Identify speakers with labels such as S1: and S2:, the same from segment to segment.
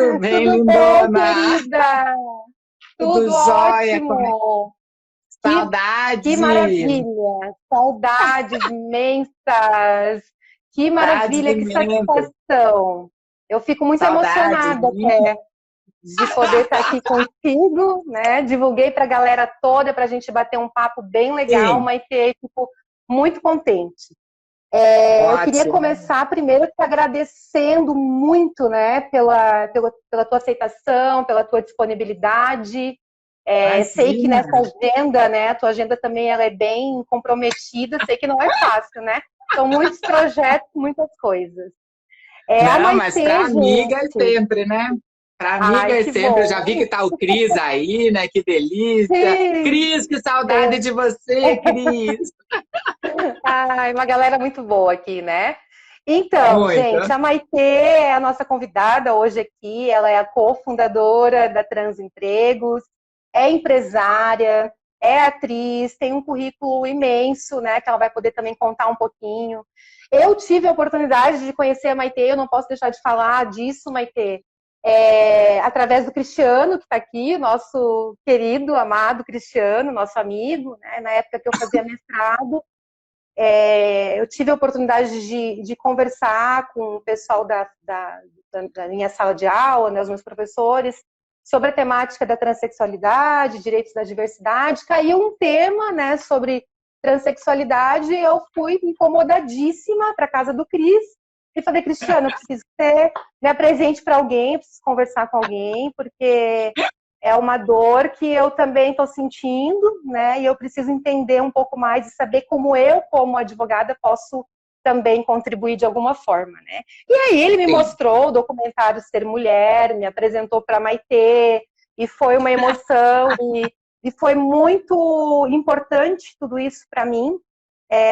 S1: Tudo bem,
S2: Tudo bem,
S1: lindona?
S2: querida?
S1: Tudo
S2: Tudo
S1: jóia? Como é?
S2: ótimo! Que
S1: Saudade!
S2: maravilha! Saudades imensas! Que
S1: Saudades
S2: maravilha, que
S1: imensas!
S2: satisfação! Eu fico muito
S1: Saudades!
S2: emocionada até de poder estar aqui contigo, né? Divulguei para a galera toda para a gente bater um papo bem legal,
S1: Sim,
S2: Maitê, fico muito contente. Eu queria
S1: ótimo.
S2: começar primeiro te agradecendo muito, né, pela tua aceitação, pela tua disponibilidade. Sei que
S1: Imagina!
S2: nessa agenda, né, a tua agenda também ela é bem comprometida, sei que não é fácil, né? São muitos projetos, muitas coisas. A
S1: Não, mas
S2: Maitê,
S1: para amiga é
S2: gente,
S1: sempre, né? Para amiga
S2: ai,
S1: é
S2: que
S1: sempre. Eu já
S2: bom.
S1: vi que tá o Cris aí, né? Que delícia!
S2: Sim,
S1: Cris, que saudade
S2: tem,
S1: de você, Cris!
S2: ai, uma galera muito boa aqui, né? Então, gente,
S1: Muito.
S2: a Maitê é a nossa convidada hoje aqui. Ela é a cofundadora da Transempregos, é empresária, é atriz, tem um currículo imenso, né? Que ela vai poder também contar um pouquinho. Eu tive a oportunidade de conhecer a Maitê, eu não posso deixar de falar disso, Maitê, através do Cristiano, que está aqui, nosso querido, amado Cristiano, nosso amigo, né? Na época que eu fazia mestrado. Eu tive a oportunidade de conversar com o pessoal da minha sala de aula, né, os meus professores, sobre a temática da transexualidade, direitos da diversidade. Caiu um tema, né, sobre transexualidade e eu fui incomodadíssima para a casa do Cris e falei, Cristiano, eu preciso que você me apresente para alguém, eu preciso conversar com alguém, porque é uma dor que eu também estou sentindo, né? E eu preciso entender um pouco mais e saber como eu, como advogada, posso também contribuir de alguma forma, né? E aí ele me
S1: Sim.
S2: mostrou o documentário Ser Mulher, me apresentou para Maitê, e foi uma emoção, e foi muito importante tudo isso para mim,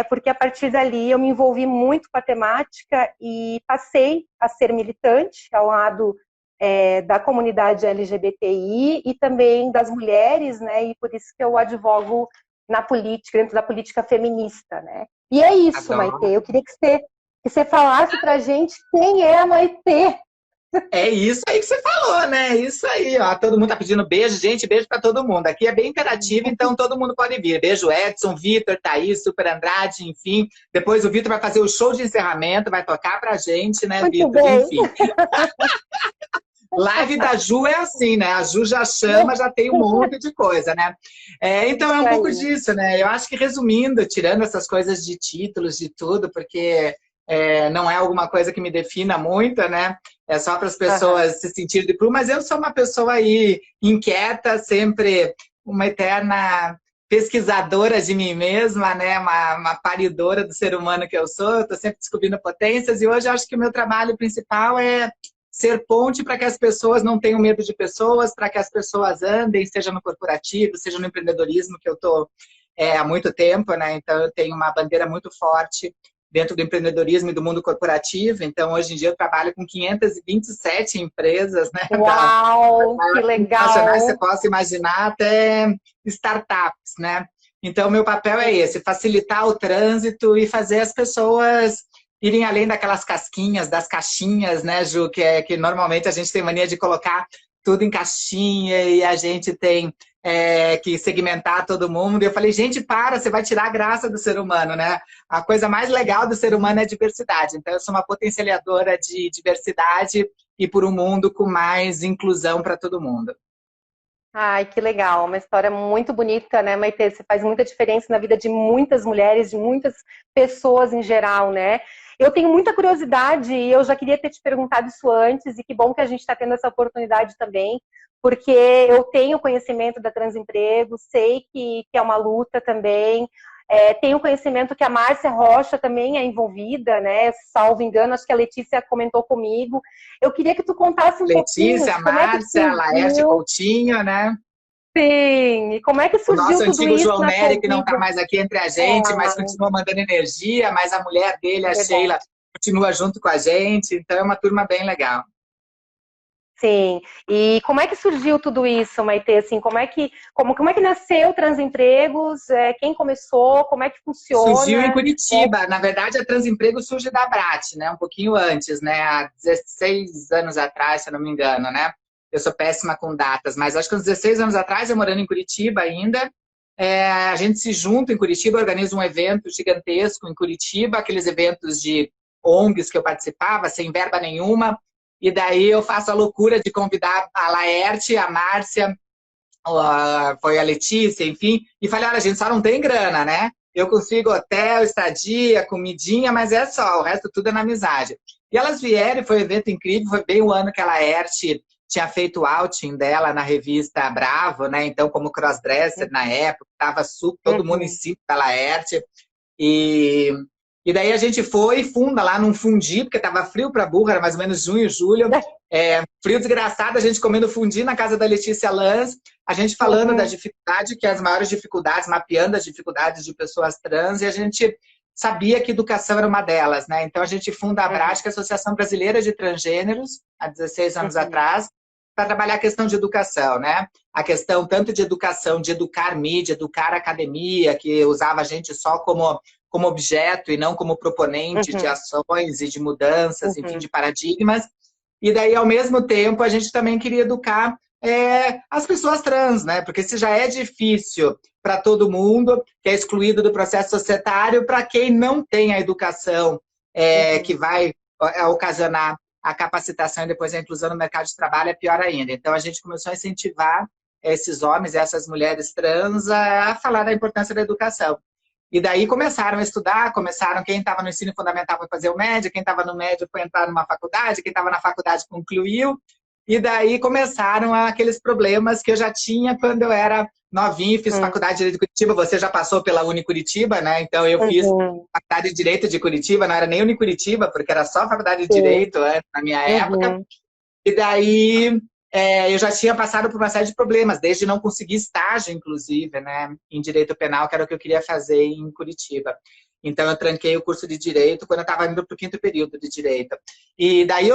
S2: porque a partir dali eu me envolvi muito com a temática e passei a ser militante ao lado da comunidade LGBTI e também das mulheres, né? E por isso que eu advogo na política, dentro da política feminista, né? E é isso, Maitê.
S1: Adoro.
S2: Eu queria que você falasse pra gente quem é a Maitê.
S1: É isso aí que você falou, né? É isso aí, ó. Todo mundo tá pedindo beijo, gente, beijo para todo mundo. Aqui é bem interativo, então todo mundo pode vir. Beijo, Edson, Vitor, Thaís, Super Andrade, enfim. Depois o Vitor vai fazer o show de encerramento, vai tocar pra gente, né,
S2: Muito
S1: Vitor?
S2: bem.
S1: Enfim. Live da Ju é assim, né? A Ju já chama, já tem um monte de coisa, né? Então é
S2: Isso
S1: um pouco
S2: aí.
S1: disso, né? Eu acho que resumindo, tirando essas coisas de títulos, de tudo, porque não é alguma coisa que me defina muito, né? É só para as
S2: Aham.
S1: pessoas se sentirem de mas eu sou uma pessoa aí inquieta, sempre uma eterna pesquisadora de mim mesma, né? Uma paridora do ser humano que eu sou, estou sempre descobrindo potências, e hoje eu acho que o meu trabalho principal é ser ponte para que as pessoas não tenham medo de pessoas, para que as pessoas andem, seja no corporativo, seja no empreendedorismo, que eu estou há muito tempo, né? Então eu tenho uma bandeira muito forte dentro do empreendedorismo e do mundo corporativo. Então, hoje em dia, eu trabalho com 527 empresas, né, da
S2: Uau, que
S1: nacionais, você
S2: legal.
S1: possa imaginar, até startups, né? Então, meu papel é esse, facilitar o trânsito e fazer as pessoas irem além daquelas casquinhas, das caixinhas, né, Ju, que normalmente a gente tem mania de colocar tudo em caixinha e a gente tem que segmentar todo mundo. E eu falei, gente, você vai tirar a graça do ser humano, né? A coisa mais legal do ser humano é a diversidade. Então, eu sou uma potencializadora de diversidade e por um mundo com mais inclusão para todo mundo.
S2: Ai, que legal. Uma história muito bonita, né, Maitê? Você faz muita diferença na vida de muitas mulheres, de muitas pessoas em geral, né? Eu tenho muita curiosidade e eu já queria ter te perguntado isso antes, e que bom que a gente está tendo essa oportunidade também, porque eu tenho conhecimento da Transemprego, sei que é uma luta também. Tenho conhecimento que a Márcia Rocha também é envolvida, né? Salvo engano, acho que a Letícia comentou comigo. Eu queria que tu contasse um pouquinho
S1: Letícia,
S2: de como é que
S1: Márcia, Laerte
S2: surgiu.
S1: Coutinho, né?
S2: Sim, e como é que
S1: O nosso
S2: surgiu tudo
S1: antigo
S2: isso
S1: João
S2: na tua
S1: Nery, que não está
S2: vida?
S1: mais aqui entre a gente, mas
S2: Ah,
S1: continua mandando energia, mas a mulher dele,
S2: é
S1: a Sheila,
S2: verdade.
S1: continua junto com a gente. Então é uma turma bem legal.
S2: Sim. E como é que surgiu tudo isso, Maitê? Assim, como é que nasceu o Transempregos? Quem começou? Como é que
S1: Surgiu em
S2: funciona?
S1: Curitiba. Na verdade, a Transemprego surge da Brat, né? Um pouquinho antes, né? Há 16 anos atrás, se eu não me engano, né? Eu sou péssima com datas, mas acho que uns 16 anos atrás, eu morando em Curitiba ainda, a gente se junta em Curitiba, organiza um evento gigantesco em Curitiba, aqueles eventos de ONGs que eu participava, sem verba nenhuma, e daí eu faço a loucura de convidar a Laerte, a Márcia, foi a Letícia, enfim, e falei, olha, a gente só não tem grana, né? Eu consigo hotel, estadia, comidinha, mas é só, o resto tudo é na amizade. E elas vieram, foi um evento incrível, foi bem o ano que a Laerte tinha feito o outing dela na revista Bravo, né? Então, como crossdresser na época, estava todo mundo em
S2: Uhum.
S1: cima da Laerte. E, e daí a gente foi e funda lá num fundi, porque estava frio para burra, era mais ou menos junho, julho. Frio desgraçado, a gente comendo fundi na casa da Letícia Lanz, a gente falando da
S2: Uhum.
S1: dificuldade, que é as maiores dificuldades, mapeando as dificuldades de pessoas trans, e a gente sabia que educação era uma delas, né? Então a gente funda a
S2: Uhum.
S1: BRAT, que é a Associação Brasileira de Transgêneros, há 16 anos
S2: Uhum.
S1: atrás, para trabalhar a questão de educação, né? A questão tanto de educação, de educar mídia, educar academia, que usava a gente só como objeto e não como proponente de
S2: Uhum.
S1: ações e de mudanças, enfim,
S2: Uhum.
S1: de paradigmas. E daí, ao mesmo tempo, a gente também queria educar as pessoas trans, né? Porque se já é difícil para todo mundo, que é excluído do processo societário, para quem não tem a educação que
S2: Uhum.
S1: vai ocasionar a capacitação e depois a inclusão no mercado de trabalho, é pior ainda. Então, a gente começou a incentivar esses homens e essas mulheres trans a falar da importância da educação. E daí começaram a estudar, quem estava no ensino fundamental foi fazer o médio, quem estava no médio foi entrar numa faculdade, quem estava na faculdade concluiu, e daí começaram aqueles problemas que eu já tinha quando eu era novinha e fiz
S2: Uhum.
S1: faculdade de Direito de Curitiba. Você já passou pela Unicuritiba, né? Então eu fiz
S2: Uhum.
S1: faculdade de Direito de Curitiba, não era nem Unicuritiba, porque era só faculdade de
S2: Sim.
S1: Direito na minha época.
S2: Uhum.
S1: E daí eu já tinha passado por uma série de problemas, desde não conseguir estágio, inclusive, né, em Direito Penal, que era o que eu queria fazer em Curitiba. Então, eu tranquei o curso de Direito quando eu estava indo para o 5º período de Direito. E daí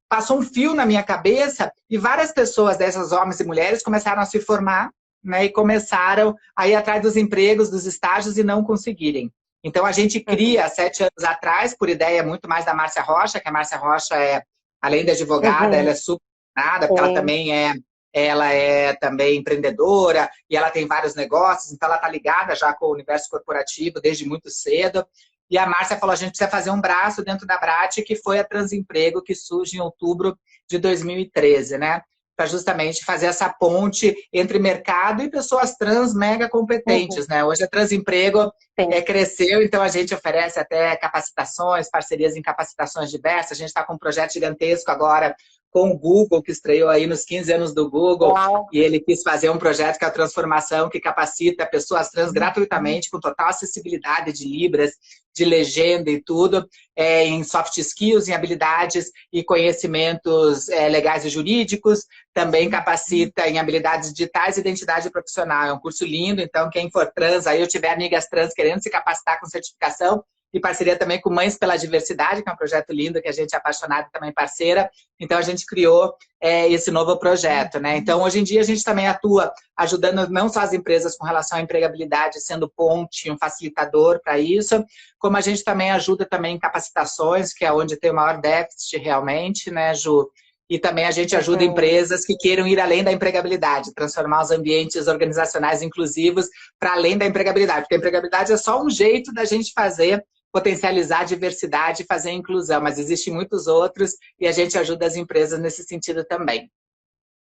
S1: passou um fio na minha cabeça e várias pessoas dessas, homens e mulheres, começaram a se formar, né, e começaram a ir atrás dos empregos, dos estágios e não conseguirem. Então, a gente cria, 7 anos atrás, por ideia muito mais da Márcia Rocha, que a Márcia Rocha além de advogada, ela
S2: Uhum.
S1: é super nada, porque
S2: Sim.
S1: ela é também empreendedora e ela tem vários negócios, então ela está ligada já com o universo corporativo desde muito cedo. E a Márcia falou, a gente precisa fazer um braço dentro da Brat, que foi a Transemprego, que surge em outubro de 2013, né? Para justamente fazer essa ponte entre mercado e pessoas trans mega
S2: Uhum.
S1: competentes, né? Hoje a Transemprego
S2: Sim.
S1: cresceu, então a gente oferece até capacitações, parcerias em capacitações diversas. A gente está com um projeto gigantesco agora com o Google, que estreou aí nos 15 anos do Google,
S2: Uau.
S1: e ele quis fazer um projeto que é a transformação, que capacita pessoas trans gratuitamente, com total acessibilidade de libras, de legenda e tudo, em soft skills, em habilidades e conhecimentos legais e jurídicos, também capacita em habilidades digitais e identidade profissional. É um curso lindo, então quem for trans, aí eu tiver amigas trans querendo se capacitar com certificação, e parceria também com Mães pela Diversidade, que é um projeto lindo, que a gente é apaixonado e também parceira. Então, a gente criou esse novo projeto, né? Então, hoje em dia, a gente também atua ajudando não só as empresas com relação à empregabilidade, sendo ponte, um facilitador para isso, como a gente também ajuda também em capacitações, que é onde tem o maior déficit realmente, né, Ju? E também a gente ajuda
S2: Uhum.
S1: empresas que queiram ir além da empregabilidade, transformar os ambientes organizacionais inclusivos para além da empregabilidade. Porque a empregabilidade é só um jeito da gente fazer, potencializar a diversidade e fazer a inclusão, mas existem muitos outros e a gente ajuda as empresas nesse sentido também.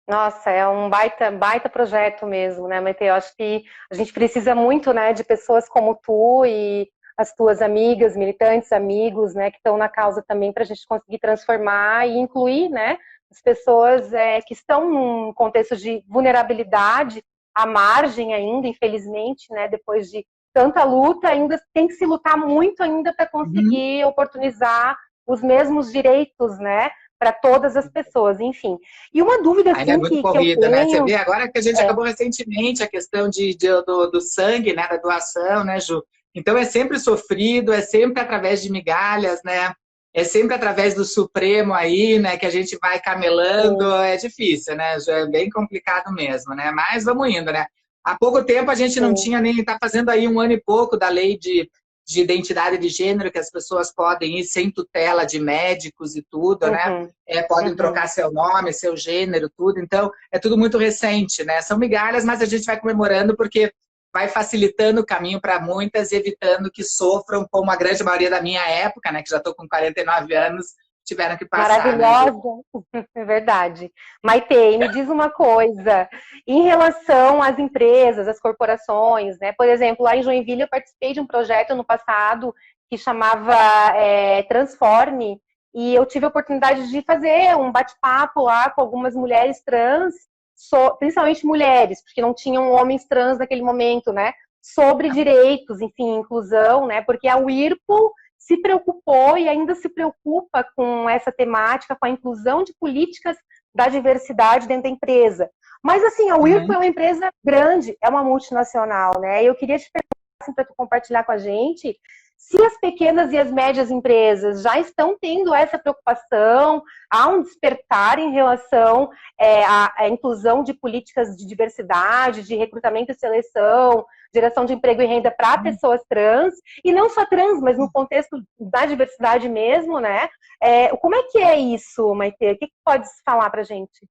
S2: Nossa, é um baita projeto mesmo, né, Maite? Eu acho que a gente precisa muito, né, de pessoas como tu e as tuas amigas, militantes, amigos, né, que estão na causa também para a gente conseguir transformar e incluir, né, as pessoas que estão num contexto de vulnerabilidade, à margem ainda, infelizmente, né, depois de tanta luta, ainda tem que se lutar muito ainda para
S1: Uhum.
S2: conseguir oportunizar os mesmos direitos, né, para todas as pessoas, enfim. E uma dúvida,
S1: Ainda é
S2: assim,
S1: muito
S2: que eu
S1: corrida, né? Você
S2: tenho
S1: vê agora que a gente
S2: é,
S1: acabou recentemente a questão do sangue, né? Da doação, né, Ju? Então é sempre sofrido, é sempre através de migalhas, né? é sempre através do Supremo aí, né, que a gente vai camelando, é difícil, né, Ju? É bem complicado mesmo, né, mas vamos indo, né. Há pouco tempo a gente não tinha nem, tá fazendo aí 1 ano e pouco da lei de identidade de gênero, que as pessoas podem ir sem tutela de médicos e tudo, né, podem trocar seu nome, seu gênero, tudo, então é tudo muito recente, né, são migalhas, mas a gente vai comemorando porque vai facilitando o caminho para muitas e evitando que sofram, como a grande maioria da minha época, né, que já estou com 49 anos, tiveram que passar.
S2: Maravilhosa, né? É verdade. Maitê, me diz uma coisa, em relação às empresas, às corporações, né? Por exemplo, lá em Joinville eu participei de um projeto no passado que chamava Transforme, e eu tive a oportunidade de fazer um bate-papo lá com algumas mulheres trans, principalmente mulheres, porque não tinham homens trans naquele momento, né? Sobre direitos, enfim, inclusão, né? Porque a Whirlpool se preocupou e ainda se preocupa com essa temática, com a inclusão de políticas da diversidade dentro da empresa. Mas, assim, a Whirlpool é uma empresa grande, é uma multinacional, né? E eu queria te perguntar, assim, para tu compartilhar com a gente, se as pequenas e as médias empresas já estão tendo essa preocupação, há um despertar em relação à inclusão de políticas de diversidade, de recrutamento e seleção, geração de emprego e renda para pessoas trans, e não só trans, mas no contexto da diversidade mesmo, né? Como é que é isso, Maitê? O que pode falar para a gente?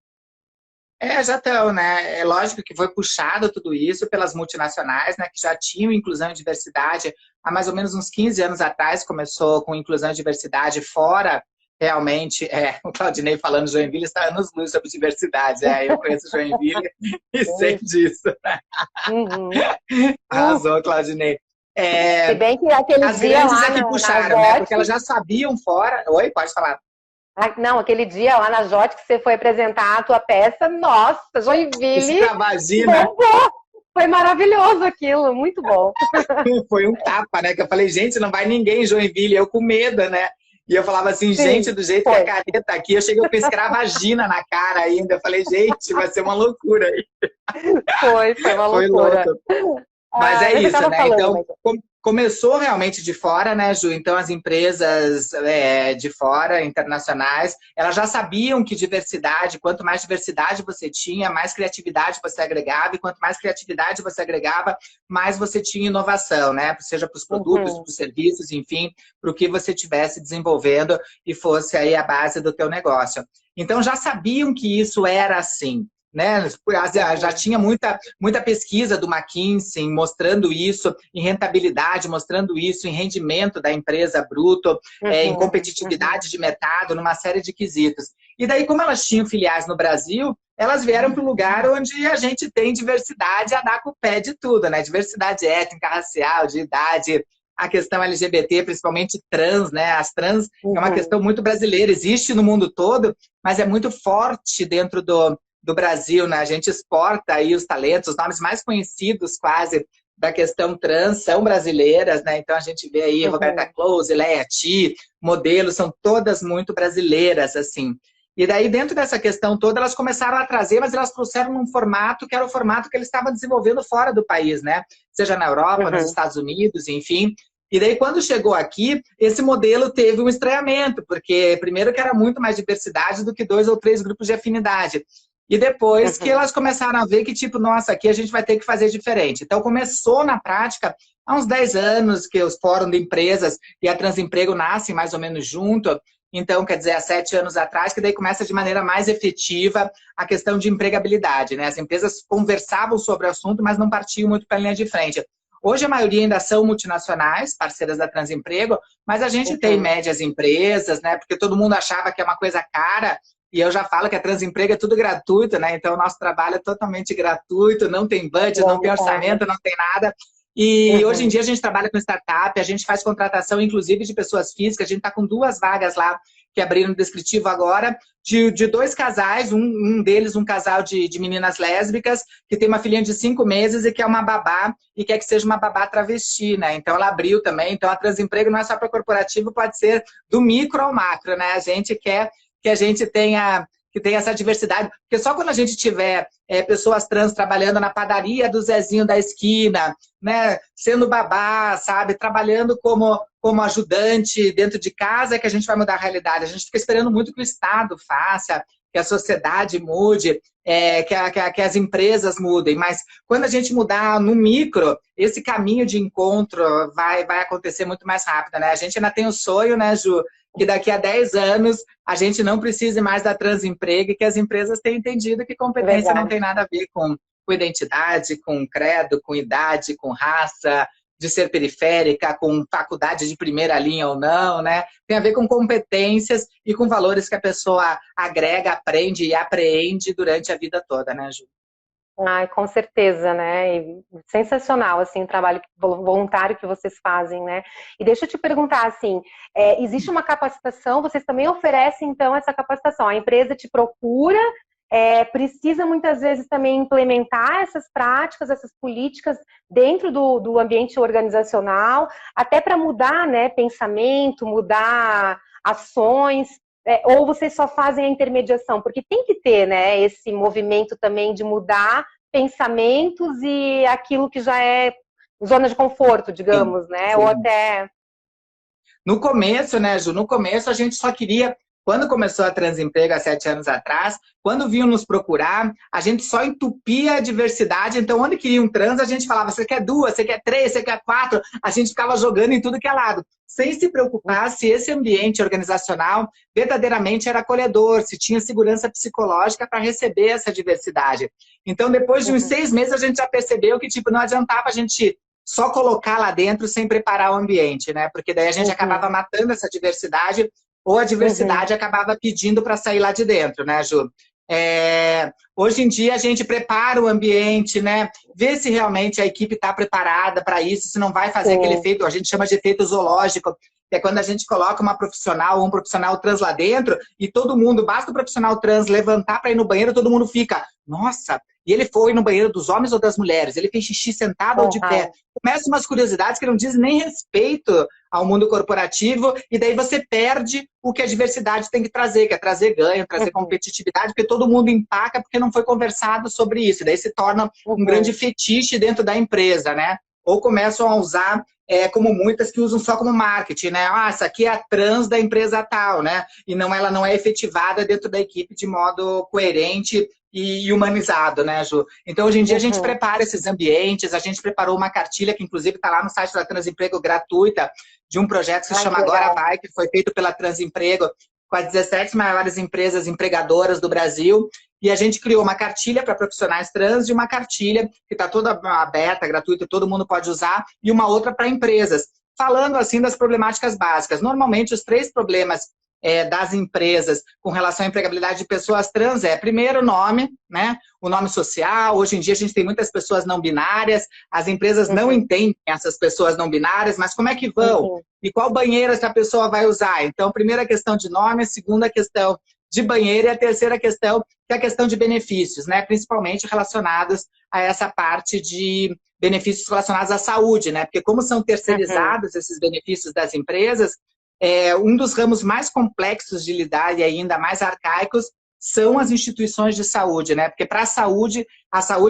S1: Já estão, né? É lógico que foi puxado tudo isso pelas multinacionais, né? Que já tinham inclusão e diversidade há mais ou menos uns 15 anos atrás, começou com inclusão e diversidade fora, realmente, o Claudinei falando Joinville está anos-luz sobre diversidade, eu conheço Joinville e sei disso. Arrasou, Claudinei.
S2: Se bem que aquele
S1: as
S2: dia
S1: grandes
S2: lá
S1: aqui puxaram, né? Porque elas já sabiam fora... Oi, pode falar.
S2: Não, aquele dia lá na JOT que você foi apresentar a tua peça, nossa, Joinville...
S1: Extravagina.
S2: Foi maravilhoso aquilo, muito bom.
S1: Foi um tapa, né? Que eu falei, gente, não vai ninguém em Joinville, eu com medo, né? E eu falava assim, gente, do jeito que a careta tá aqui, eu cheguei com escravagina na cara ainda. Eu falei, gente, vai ser uma loucura aí.
S2: Foi uma loucura.
S1: Louco. Mas é isso, né? Então, começou realmente de fora, né, Ju? Então, as empresas de fora, internacionais, elas já sabiam que diversidade, quanto mais diversidade você tinha, mais criatividade você agregava, e quanto mais criatividade você agregava, mais você tinha inovação, né? Seja para os produtos, para os serviços, enfim, para o que você estivesse desenvolvendo e fosse aí a base do teu negócio. Então, já sabiam que isso era assim. Né? Já tinha muita pesquisa do McKinsey mostrando isso em rentabilidade, mostrando isso em rendimento da empresa bruto, em competitividade de mercado, numa série de quesitos. E daí, como elas tinham filiais no Brasil, elas vieram para o lugar onde a gente tem diversidade a dar com o pé de tudo, né? Diversidade étnica, racial, de idade, a questão LGBT, principalmente trans, né? As trans é uma questão muito brasileira, existe no mundo todo, mas é muito forte dentro do Brasil, né? A gente exporta aí os talentos, os nomes mais conhecidos quase da questão trans são brasileiras, né? Então a gente vê aí Roberta Close, Leia Ti, modelos, são todas muito brasileiras, assim. E daí dentro dessa questão toda elas começaram a trazer, mas elas trouxeram num formato que era o formato que eles estavam desenvolvendo fora do país, né? Seja na Europa, nos Estados Unidos, enfim. E daí, quando chegou aqui, esse modelo teve um estranhamento, porque primeiro que era muito mais diversidade do que 2 ou 3 grupos de afinidade. E depois que elas começaram a ver que, tipo, nossa, aqui a gente vai ter que fazer diferente. Então, começou na prática, há uns 10 anos, que os fóruns de empresas e a Transemprego nascem mais ou menos junto. Então, quer dizer, há 7 anos atrás, que daí começa de maneira mais efetiva a questão de empregabilidade, né? As empresas conversavam sobre o assunto, mas não partiam muito para a linha de frente. Hoje, a maioria ainda são multinacionais, parceiras da Transemprego, mas a gente tem médias empresas, né? Porque todo mundo achava que é uma coisa cara. E eu já falo que a Transemprego é tudo gratuito, né? Então, o nosso trabalho é totalmente gratuito, não tem budget, não tem orçamento, não tem nada. E hoje em dia a gente trabalha com startup, a gente faz contratação, inclusive, de pessoas físicas. A gente está com 2 vagas lá, que abriram no descritivo agora, de 2 casais, um deles um casal de meninas lésbicas, que tem uma filhinha de 5 meses e que é uma babá, e quer que seja uma babá travesti, né? Então, ela abriu também. Então, a Transemprego não é só para corporativo, pode ser do micro ao macro, né? A gente quer que a gente tenha, que tenha essa diversidade, porque só quando a gente tiver pessoas trans trabalhando na padaria do Zezinho da esquina, né, sendo babá, sabe, trabalhando como ajudante dentro de casa, é que a gente vai mudar a realidade. A gente fica esperando muito que o Estado faça, que a sociedade mude, que as empresas mudem, mas quando a gente mudar no micro, esse caminho de encontro vai acontecer muito mais rápido, né? A gente ainda tem o sonho, né, Ju, que daqui a 10 anos a gente não precise mais da transemprego e que as empresas tenham entendido que competência não tem nada a ver com identidade, com credo, com idade, com raça, de ser periférica, com faculdade de primeira linha ou não, né? Tem a ver com competências e com valores que a pessoa agrega, aprende e apreende durante a vida toda, né, Ju?
S2: Ai, com certeza, né? E sensacional, assim, o trabalho voluntário que vocês fazem, né? E deixa eu te perguntar, assim, existe uma capacitação, vocês também oferecem, então, essa capacitação? A empresa te procura, precisa muitas vezes também implementar essas práticas, essas políticas dentro do ambiente organizacional, até para mudar, né, pensamento, mudar ações, ou vocês só fazem a intermediação? Porque tem que ter, né, esse movimento também de mudar pensamentos e aquilo que já é zona de conforto, digamos,
S1: Sim,
S2: né?
S1: sim.
S2: Ou até...
S1: No começo, né, Ju? No começo a gente só queria... Quando começou a Transemprego há 7 anos atrás, quando vinham nos procurar, a gente só entupia a diversidade. Então, onde queria um trans, a gente falava, você quer 2, você quer 3, você quer 4. A gente ficava jogando em tudo que é lado, sem se preocupar se esse ambiente organizacional verdadeiramente era acolhedor, se tinha segurança psicológica para receber essa diversidade. Então, depois de uns 6 meses, a gente já percebeu que tipo, não adiantava a gente só colocar lá dentro sem preparar o ambiente, né? Porque daí a gente acabava matando essa diversidade ou a diversidade acabava pedindo para sair lá de dentro, né, Ju? Hoje em dia a gente prepara o ambiente, né? Vê se realmente a equipe está preparada para isso, se não vai fazer aquele efeito, a gente chama de efeito zoológico, que é quando a gente coloca uma profissional ou um profissional trans lá dentro e todo mundo, basta o profissional trans levantar para ir no banheiro, todo mundo fica, nossa, e ele foi no banheiro dos homens ou das mulheres? Ele fez xixi sentado ou de pé? Começam umas curiosidades que não dizem nem respeito ao mundo corporativo e daí você perde o que a diversidade tem que trazer, que é trazer ganho, trazer competitividade, porque todo mundo empaca porque não foi conversado sobre isso. Daí se torna um grande fetiche dentro da empresa, né? Ou começam a usar, como muitas que usam só como marketing, né? Ah, essa aqui é a trans da empresa tal, né? E ela não é efetivada dentro da equipe de modo coerente e humanizado, né, Ju? Então, hoje em dia, a gente prepara esses ambientes, a gente preparou uma cartilha, que inclusive está lá no site da Transemprego, gratuita, de um projeto que se chama Agora Vai, que foi feito pela Transemprego, com as 17 maiores empresas empregadoras do Brasil, e a gente criou uma cartilha para profissionais trans e uma cartilha que está toda aberta, gratuita, todo mundo pode usar, e uma outra para empresas, falando assim das problemáticas básicas. Normalmente, os 3 problemas das empresas com relação à empregabilidade de pessoas trans primeiro, o nome, né? O nome social. Hoje em dia a gente tem muitas pessoas não binárias, as empresas não entendem essas pessoas não binárias, mas como é que vão? E qual banheiro essa pessoa vai usar? Então, primeira questão de nome, a segunda questão de banheiro e a terceira questão, que é a questão de benefícios, né? Principalmente relacionados a essa parte de benefícios relacionados à saúde, né? Porque como são terceirizados esses benefícios das empresas, um dos ramos mais complexos de lidar e ainda mais arcaicos são as instituições de saúde, né? Porque para a saúde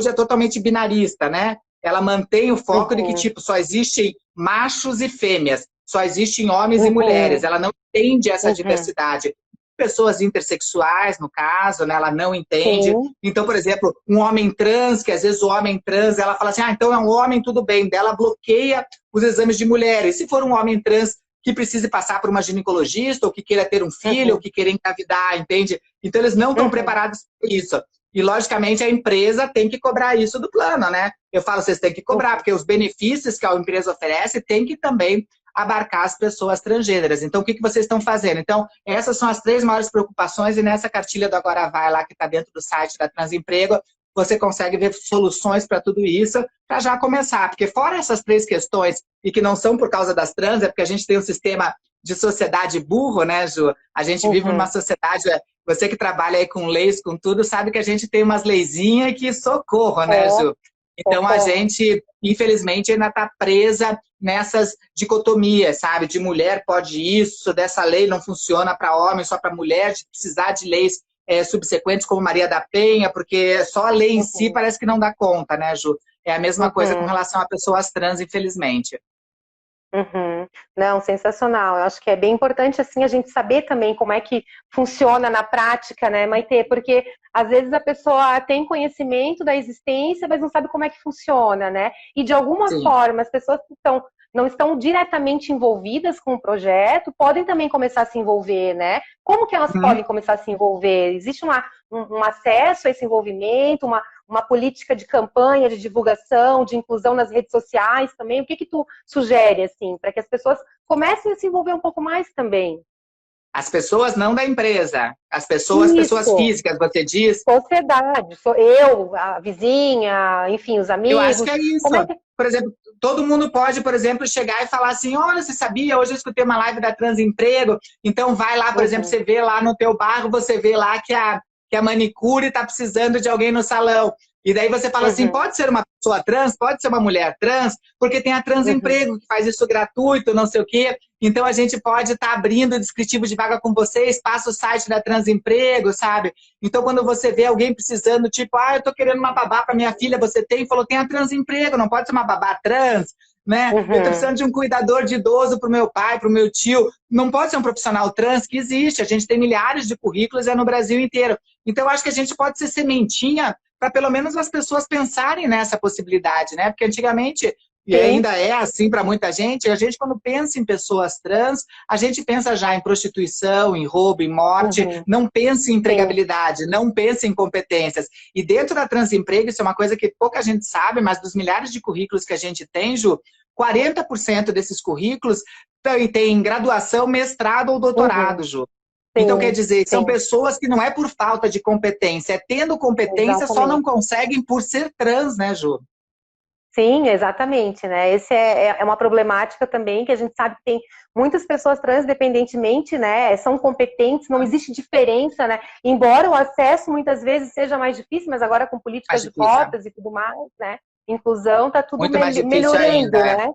S1: é totalmente binarista, né? Ela mantém o foco de que, tipo, só existem machos e fêmeas, só existem homens e mulheres. Ela não entende essa diversidade. Pessoas intersexuais, no caso, né? Ela não entende. Então, por exemplo, um homem trans, que às vezes o homem trans, ela fala assim, então é um homem, tudo bem. Dela bloqueia os exames de mulheres. Se for um homem trans que precise passar por uma ginecologista, ou que queira ter um filho, ou que queira engravidar, entende? Então, eles não estão preparados para isso. E, logicamente, a empresa tem que cobrar isso do plano, né? Eu falo, vocês têm que cobrar, porque os benefícios que a empresa oferece tem que também abarcar as pessoas transgêneras. Então, o que vocês estão fazendo? Então, essas são as 3 maiores preocupações, e nessa cartilha do Agora Vai, lá que está dentro do site da Transemprego, você consegue ver soluções para tudo isso, para já começar. Porque fora essas 3 questões, e que não são por causa das trans, é porque a gente tem um sistema de sociedade burro, né, Ju? A gente vive numa sociedade, você que trabalha aí com leis, com tudo, sabe que a gente tem umas leizinhas que socorro, né, Ju? Então, a gente, infelizmente, ainda está presa nessas dicotomias, sabe? De mulher pode isso, dessa lei não funciona para homem, só para mulher, de precisar de leis subsequentes, como Maria da Penha, porque só a lei em si parece que não dá conta, né, Ju? É a mesma coisa com relação a pessoas trans, infelizmente.
S2: Não, sensacional. Eu acho que é bem importante, assim, a gente saber também como é que funciona na prática, né, Maitê? Porque, às vezes, a pessoa tem conhecimento da existência, mas não sabe como é que funciona, né? E, de alguma
S1: Sim.
S2: forma, as pessoas que não estão diretamente envolvidas com o projeto podem também começar a se envolver, né? Como que elas podem começar a se envolver? Existe um acesso a esse envolvimento, uma política de campanha, de divulgação, de inclusão nas redes sociais também? O que tu sugere, assim, para que as pessoas comecem a se envolver um pouco mais também?
S1: As pessoas não da empresa, as pessoas físicas, você diz?
S2: Sociedade, sou eu, a vizinha, enfim, os amigos.
S1: Eu acho que é isso.
S2: Como é que...
S1: Por exemplo, todo mundo pode, por exemplo, chegar e falar assim, olha, você sabia, hoje eu escutei uma live da Transemprego, então vai lá, por exemplo, você vê lá no teu bairro, você vê lá que a manicure está precisando de alguém no salão. E daí você fala assim, pode ser uma pessoa trans, pode ser uma mulher trans, porque tem a Transemprego que faz isso gratuito, não sei o quê. Então a gente pode estar abrindo o descritivo de vaga com vocês, passa o site da Transemprego, sabe? Então quando você vê alguém precisando, tipo, eu tô querendo uma babá para minha filha, você tem? Falou, tem a Transemprego, não pode ser uma babá trans, né? Eu tô precisando de um cuidador de idoso pro meu pai, pro meu tio. Não pode ser um profissional trans, que existe. A gente tem milhares de currículos no Brasil inteiro. Então eu acho que a gente pode ser sementinha para pelo menos as pessoas pensarem nessa possibilidade, né? Porque antigamente, e ainda é assim para muita gente, a gente quando pensa em pessoas trans, a gente pensa já em prostituição, em roubo, em morte, não pensa em empregabilidade, não pensa em competências. E dentro da Transemprego, isso é uma coisa que pouca gente sabe, mas dos milhares de currículos que a gente tem, Ju, 40% desses currículos tem graduação, mestrado ou doutorado, Ju. Então, quer dizer, são pessoas que não é por falta de competência, é tendo competência, só não conseguem por ser trans, né, Ju?
S2: Sim, exatamente, né? Esse é uma problemática também, que a gente sabe que tem muitas pessoas trans, independentemente, né? São competentes, não existe diferença, né? Embora o acesso muitas vezes seja mais difícil, mas agora com políticas de cotas e tudo mais, né? Inclusão, tá tudo melhorando,
S1: ainda,
S2: né?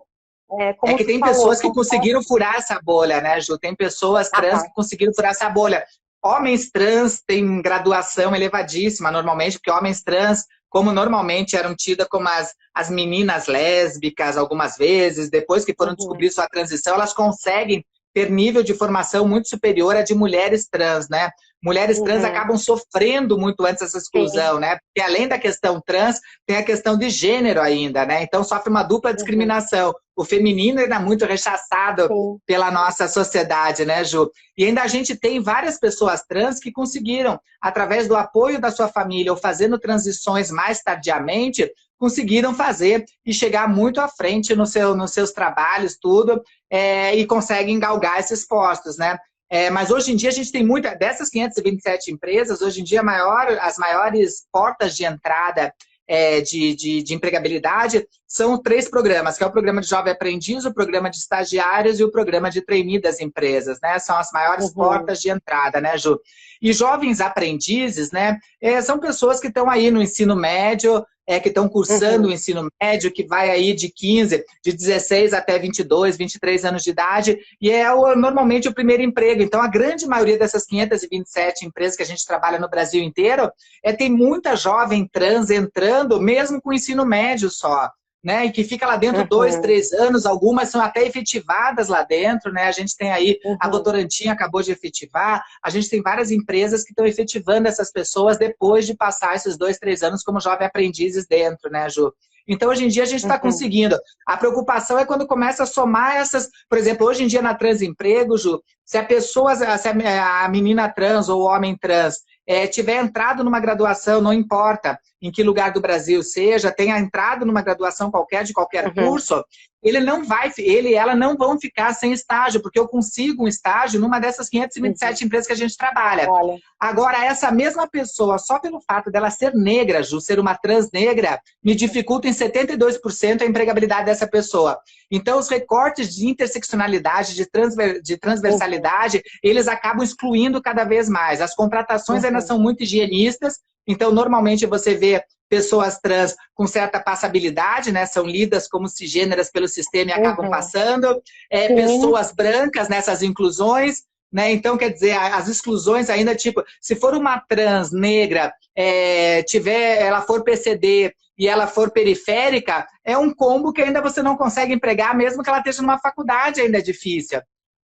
S1: É que tem pessoas que conseguiram furar essa bolha, né, Ju? Tem pessoas trans que conseguiram furar essa bolha. Homens trans têm graduação elevadíssima, normalmente, porque homens trans, como normalmente eram tidas como as meninas lésbicas, algumas vezes, depois que foram descobrir sua transição, elas conseguem ter nível de formação muito superior à de mulheres trans, né? Mulheres trans acabam sofrendo muito antes dessa exclusão, né? Porque além da questão trans, tem a questão de gênero ainda, né? Então sofre uma dupla discriminação. O feminino ainda é muito rechaçado pela nossa sociedade, né, Ju? E ainda a gente tem várias pessoas trans que conseguiram, através do apoio da sua família ou fazendo transições mais tardiamente, conseguiram fazer e chegar muito à frente nos seus trabalhos, tudo, e conseguem galgar esses postos, né? Mas hoje em dia a gente tem muita, dessas 527 empresas, hoje em dia as maiores portas de entrada de empregabilidade são 3 programas, que é o programa de Jovem Aprendiz, o programa de estagiários e o programa de trainee das empresas, né? São as maiores portas de entrada, né, Ju? E jovens aprendizes, né, são pessoas que estão aí no ensino médio, que estão cursando o ensino médio, que vai aí de 15, de 16 até 22, 23 anos de idade, e normalmente o primeiro emprego. Então, a grande maioria dessas 527 empresas que a gente trabalha no Brasil inteiro, tem muita jovem trans entrando, mesmo com o ensino médio só, né? E que fica lá dentro 2, 3 anos, algumas são até efetivadas lá dentro, né? A gente tem aí, a Votorantim acabou de efetivar, a gente tem várias empresas que estão efetivando essas pessoas depois de passar esses 2, 3 anos como jovem aprendizes dentro, né, Ju? Então, hoje em dia, a gente está conseguindo. A preocupação é quando começa a somar essas... Por exemplo, hoje em dia, na Transemprego, Ju, se a menina trans ou o homem trans tiver entrado numa graduação, não importa em que lugar do Brasil seja, tenha entrado numa graduação qualquer, de qualquer curso, ele e ela não vão ficar sem estágio, porque eu consigo um estágio numa dessas 527 empresas que a gente trabalha.
S2: Olha.
S1: Agora, essa mesma pessoa, só pelo fato dela ser negra, Ju, ser uma trans negra, me dificulta em 72% a empregabilidade dessa pessoa. Então, os recortes de interseccionalidade, de transversalidade, eles acabam excluindo cada vez mais. As contratações ainda são muito higienistas, então, normalmente, você vê pessoas trans com certa passabilidade, né? São lidas como cisgêneras pelo sistema e acabam passando. Pessoas brancas nessas inclusões. né? Então, quer dizer, as exclusões ainda, tipo, se for uma trans negra, ela for PCD e ela for periférica, é um combo que ainda você não consegue empregar, mesmo que ela esteja numa faculdade, ainda é difícil.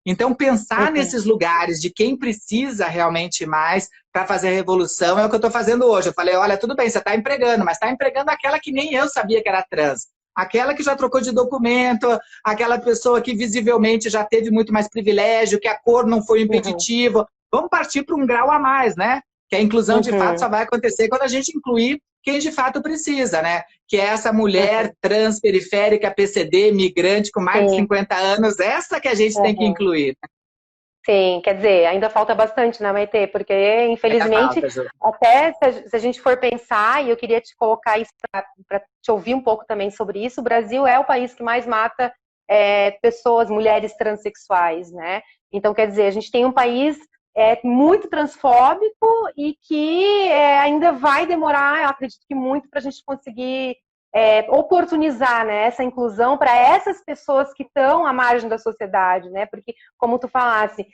S1: Então, pensar nesses lugares de quem precisa realmente mais para fazer a revolução é o que eu estou fazendo hoje. Eu falei, olha, tudo bem, você está empregando, mas está empregando aquela que nem eu sabia que era trans. Aquela que já trocou de documento, aquela pessoa que visivelmente já teve muito mais privilégio, que a cor não foi impeditiva. Vamos partir para um grau a mais, né? Que a inclusão de fato só vai acontecer quando a gente incluir quem de fato precisa, né? Que é essa mulher trans, periférica, PCD, migrante com mais de 50 anos, essa que a gente tem que incluir.
S2: Sim, quer dizer, ainda falta bastante, né, Maitê? Porque, infelizmente, até se a gente for pensar, e eu queria te colocar isso para te ouvir um pouco também sobre isso, o Brasil é o país que mais mata pessoas, mulheres transexuais, né? Então, quer dizer, a gente tem um país muito transfóbico e que ainda vai demorar, eu acredito que muito, para a gente conseguir oportunizar, né, essa inclusão para essas pessoas que estão à margem da sociedade, né? Porque, como tu falasse,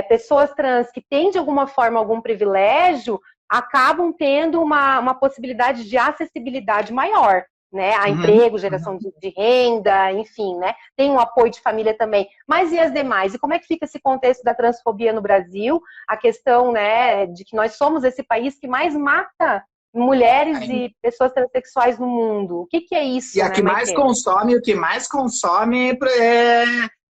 S2: pessoas trans que têm de alguma forma algum privilégio acabam tendo uma possibilidade de acessibilidade maior, né? A emprego, geração de renda, enfim, né? Tem um apoio de família também. Mas e as demais? E como é que fica esse contexto da transfobia no Brasil? A questão, né, de que nós somos esse país que mais mata mulheres e pessoas transexuais no mundo. O que é isso?
S1: E a que mais consome, o que mais consome é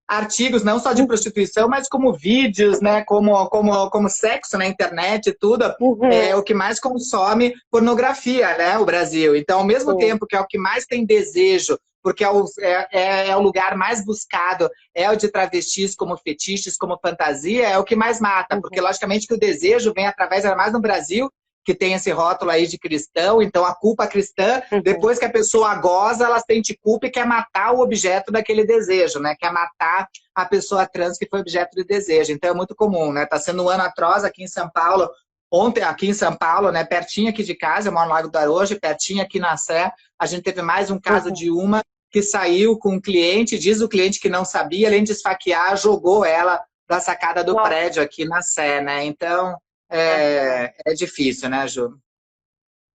S1: artigos, não só de prostituição, mas como vídeos, né? Como sexo na internet e tudo. É o que mais consome pornografia, né? O Brasil. Então, ao mesmo tempo que é o que mais tem desejo, porque é o lugar mais buscado, é o de travestis como fetiches, como fantasia, é o que mais mata. Porque, logicamente, que o desejo vem através, ainda mais no Brasil, que tem esse rótulo aí de cristão, então a culpa cristã, depois que a pessoa goza, ela sente culpa e quer matar o objeto daquele desejo, né? Quer matar a pessoa trans que foi objeto de desejo. Então é muito comum, né? Tá sendo um ano atroz aqui em São Paulo, ontem aqui em São Paulo, né? Pertinho aqui de casa, eu moro no Lago do Arojo, pertinho aqui na Sé, a gente teve mais um caso de uma que saiu com um cliente, diz o cliente que não sabia, além de esfaquear, jogou ela da sacada do prédio aqui na Sé, né? Então é difícil, né, Ju?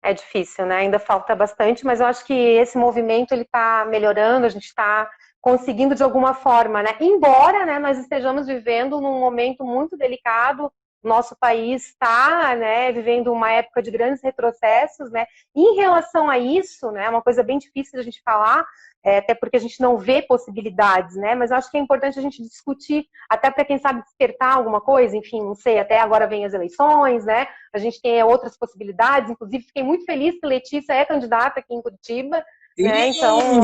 S2: É difícil, né? Ainda falta bastante, mas eu acho que esse movimento ele está melhorando, a gente está conseguindo de alguma forma, né? Embora, né, nós estejamos vivendo num momento muito delicado, nosso país está, né, vivendo uma época de grandes retrocessos, né? Em relação a isso, né, uma coisa bem difícil da gente falar, até porque a gente não vê possibilidades, né? Mas eu acho que é importante a gente discutir, até para quem sabe despertar alguma coisa, enfim, não sei, até agora vem as eleições, né? A gente tem outras possibilidades, inclusive fiquei muito feliz que Letícia é candidata aqui em Curitiba, né? Então,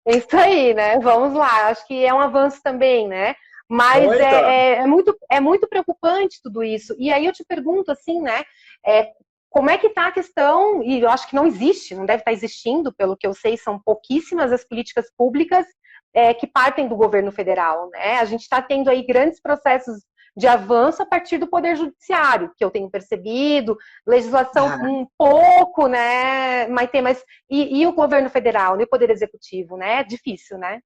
S2: é isso aí, né? Vamos lá, acho que é um avanço também, né? Mas é muito preocupante tudo isso. E aí eu te pergunto, assim, né? Como é que está a questão, e eu acho que não existe, não deve estar existindo, pelo que eu sei, são pouquíssimas as políticas públicas que partem do governo federal, né? A gente está tendo aí grandes processos de avanço a partir do Poder Judiciário, que eu tenho percebido, legislação um pouco, né, mas e o governo federal, e o Poder Executivo, né? É difícil, né?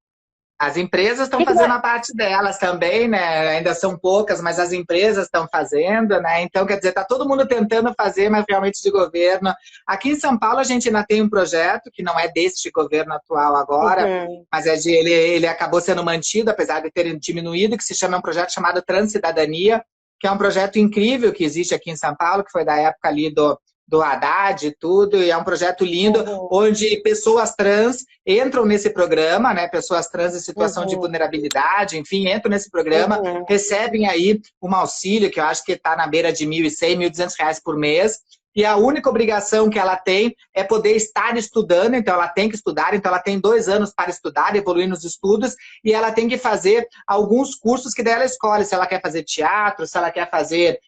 S1: As empresas estão fazendo a parte delas também, né? Ainda são poucas, mas as empresas estão fazendo, né? Então, quer dizer, está todo mundo tentando fazer, mas realmente de governo. Aqui em São Paulo, a gente ainda tem um projeto, que não é deste governo atual agora, mas ele acabou sendo mantido, apesar de terem diminuído, que se chama um projeto chamado Transcidadania, que é um projeto incrível que existe aqui em São Paulo, que foi da época ali do Haddad e tudo, e é um projeto lindo, onde pessoas trans entram nesse programa, né? Pessoas trans em situação de vulnerabilidade, enfim, entram nesse programa, recebem aí um auxílio, que eu acho que está na beira de R$1.100, R$1.200 por mês, e a única obrigação que ela tem é poder estar estudando, então ela tem que estudar, então ela tem 2 anos para estudar, evoluir nos estudos, e ela tem que fazer alguns cursos que daí ela escolhe, se ela quer fazer teatro, se ela quer fazer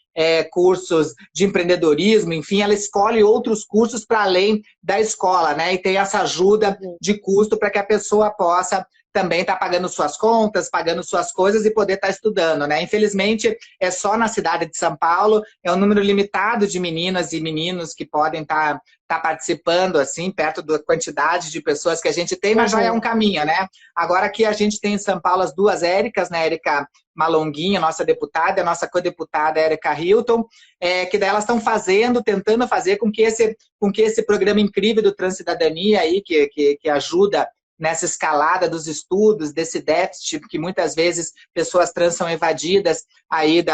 S1: cursos de empreendedorismo, enfim, ela escolhe outros cursos para além da escola, né? E tem essa ajuda de custo para que a pessoa possa também estar pagando suas contas, pagando suas coisas e poder estar estudando, né? Infelizmente, é só na cidade de São Paulo, é um número limitado de meninas e meninos que podem estar participando, assim, perto da quantidade de pessoas que a gente tem, mas já é um caminho, né? Agora aqui a gente tem em São Paulo as 2 Éricas, né? Érica Malonguinha, nossa deputada, a nossa co-deputada Érica Hilton, que daí elas estão tentando fazer com que esse programa incrível do Transcidadania aí, que ajuda nessa escalada dos estudos, desse déficit, que muitas vezes pessoas trans são evadidas aí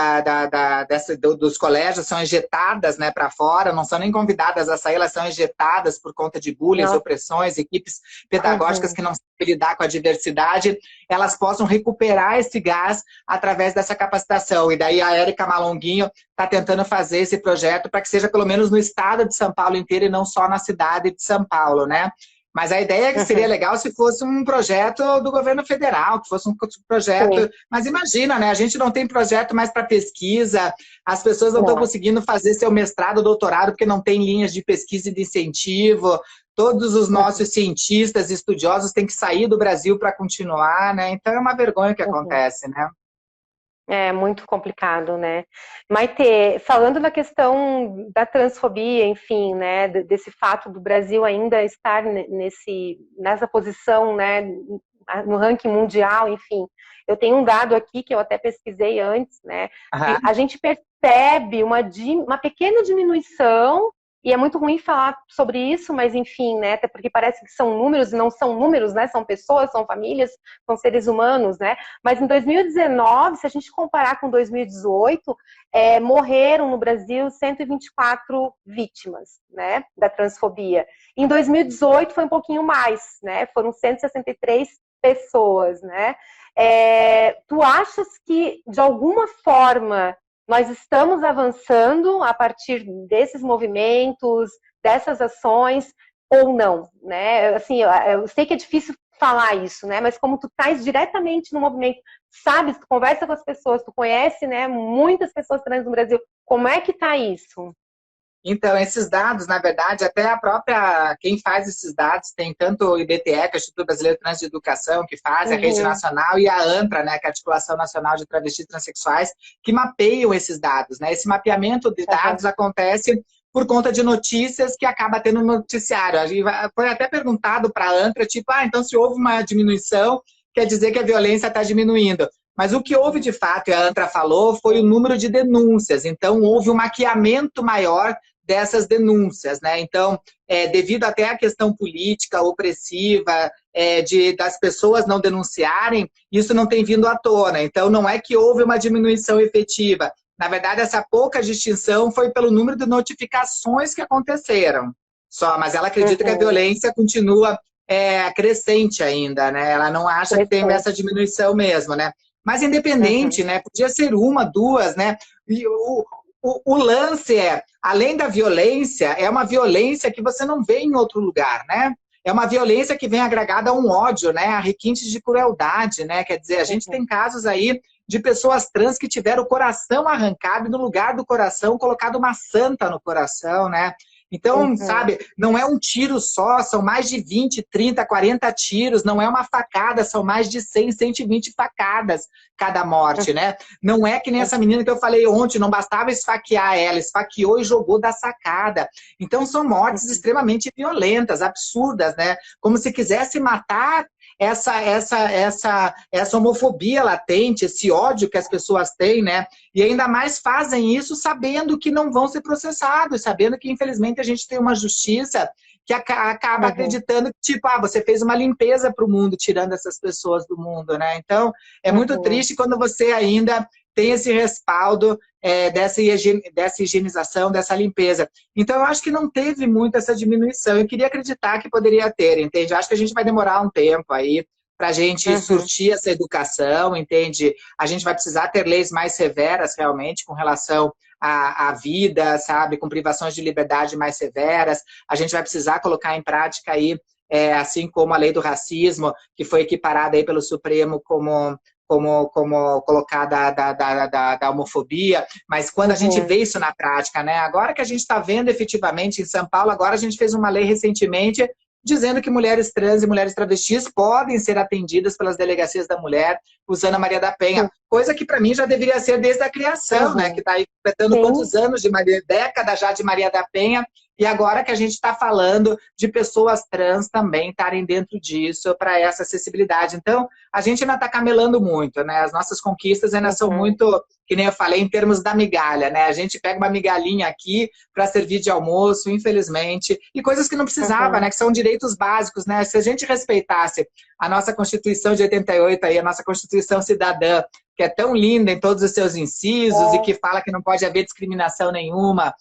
S1: dos colégios, são ejetadas, né, para fora, não são nem convidadas a sair, elas são ejetadas por conta de bullying, opressões, equipes pedagógicas que não sabem lidar com a diversidade, elas possam recuperar esse gás através dessa capacitação. E daí a Érica Malonguinho está tentando fazer esse projeto para que seja pelo menos no estado de São Paulo inteiro e não só na cidade de São Paulo, né? Mas a ideia é que seria legal se fosse um projeto do governo federal, que fosse um projeto... Sim. Mas imagina, né? A gente não tem projeto mais para pesquisa, as pessoas não estão conseguindo fazer seu mestrado, doutorado, porque não tem linhas de pesquisa e de incentivo. Todos os nossos cientistas, estudiosos têm que sair do Brasil para continuar, né? Então é uma vergonha que acontece, né?
S2: É muito complicado, né? Maite, falando da questão da transfobia, enfim, né, desse fato do Brasil ainda estar nessa posição, né, no ranking mundial, enfim, eu tenho um dado aqui que eu até pesquisei antes, né, que a gente percebe uma pequena diminuição. E é muito ruim falar sobre isso, mas enfim, né? Até porque parece que são números, e não são números, né? São pessoas, são famílias, são seres humanos, né? Mas em 2019, se a gente comparar com 2018, morreram no Brasil 124 vítimas, né? Da transfobia. Em 2018 foi um pouquinho mais, né? Foram 163 pessoas, né? Tu achas que, de alguma forma, nós estamos avançando a partir desses movimentos, dessas ações, ou não, né? Assim, eu sei que é difícil falar isso, né? Mas como tu estás diretamente no movimento, sabes, tu conversa com as pessoas, tu conhece, né, muitas pessoas trans no Brasil, como é que tá isso?
S1: Então, esses dados, na verdade, até a própria, quem faz esses dados, tem tanto o IBTE, que é o Instituto Brasileiro de Trans de Educação, que faz, a Rede Nacional, e a ANTRA, né, que é a Articulação Nacional de Travestis e Transsexuais, que mapeiam esses dados, né? Esse mapeamento de dados acontece por conta de notícias que acaba tendo no noticiário. A gente foi até perguntado para a ANTRA, tipo, então se houve uma diminuição, quer dizer que a violência está diminuindo. Mas o que houve de fato, e a ANTRA falou, foi o número de denúncias. Então, houve um maquiamento maior dessas denúncias, né? Então, devido até à questão política, opressiva, das pessoas não denunciarem, isso não tem vindo à tona. Então, não é que houve uma diminuição efetiva. Na verdade, essa pouca distinção foi pelo número de notificações que aconteceram. Só, mas ela acredita que a violência continua crescente ainda, né? Ela não acha que tem essa diminuição mesmo, né? Mas independente, né? Podia ser uma, duas, né? E o lance além da violência, é uma violência que você não vê em outro lugar, né? É uma violência que vem agregada a um ódio, né? A requintes de crueldade, né? Quer dizer, a gente tem casos aí de pessoas trans que tiveram o coração arrancado e no lugar do coração colocado uma santa no coração, né? Então, sabe, não é um tiro só, são mais de 20, 30, 40 tiros, não é uma facada, são mais de 100, 120 facadas cada morte, né? Não é que nem essa menina que eu falei ontem, não bastava esfaquear ela, esfaqueou e jogou da sacada. Então, são mortes extremamente violentas, absurdas, né? Como se quisesse matar essa homofobia latente, esse ódio que as pessoas têm, né? E ainda mais fazem isso sabendo que não vão ser processados, sabendo que, infelizmente, a gente tem uma justiça que acaba acreditando que, tipo, você fez uma limpeza para o mundo, tirando essas pessoas do mundo, né? Então, é muito triste quando você ainda tem esse respaldo dessa higienização, dessa limpeza. Então, eu acho que não teve muito essa diminuição. Eu queria acreditar que poderia ter, entende? Eu acho que a gente vai demorar um tempo aí para a gente surtir essa educação, entende? A gente vai precisar ter leis mais severas, realmente, com relação à vida, sabe? Com privações de liberdade mais severas. A gente vai precisar colocar em prática aí, assim como a lei do racismo, que foi equiparada aí pelo Supremo como colocada da homofobia, mas quando a gente vê isso na prática, né? Agora que a gente está vendo efetivamente em São Paulo, agora a gente fez uma lei recentemente dizendo que mulheres trans e mulheres travestis podem ser atendidas pelas delegacias da mulher usando a Maria da Penha, coisa que para mim já deveria ser desde a criação, né? Que está aí completando quantos anos de década já de Maria da Penha, e agora que a gente está falando de pessoas trans também estarem dentro disso, para essa acessibilidade. Então, a gente ainda está camelando muito, né? As nossas conquistas ainda são muito, que nem eu falei, em termos da migalha, né? A gente pega uma migalhinha aqui para servir de almoço, infelizmente, e coisas que não precisava, né? Que são direitos básicos, né? Se a gente respeitasse a nossa Constituição de 88, aí, a nossa Constituição Cidadã, que é tão linda em todos os seus incisos e que fala que não pode haver discriminação nenhuma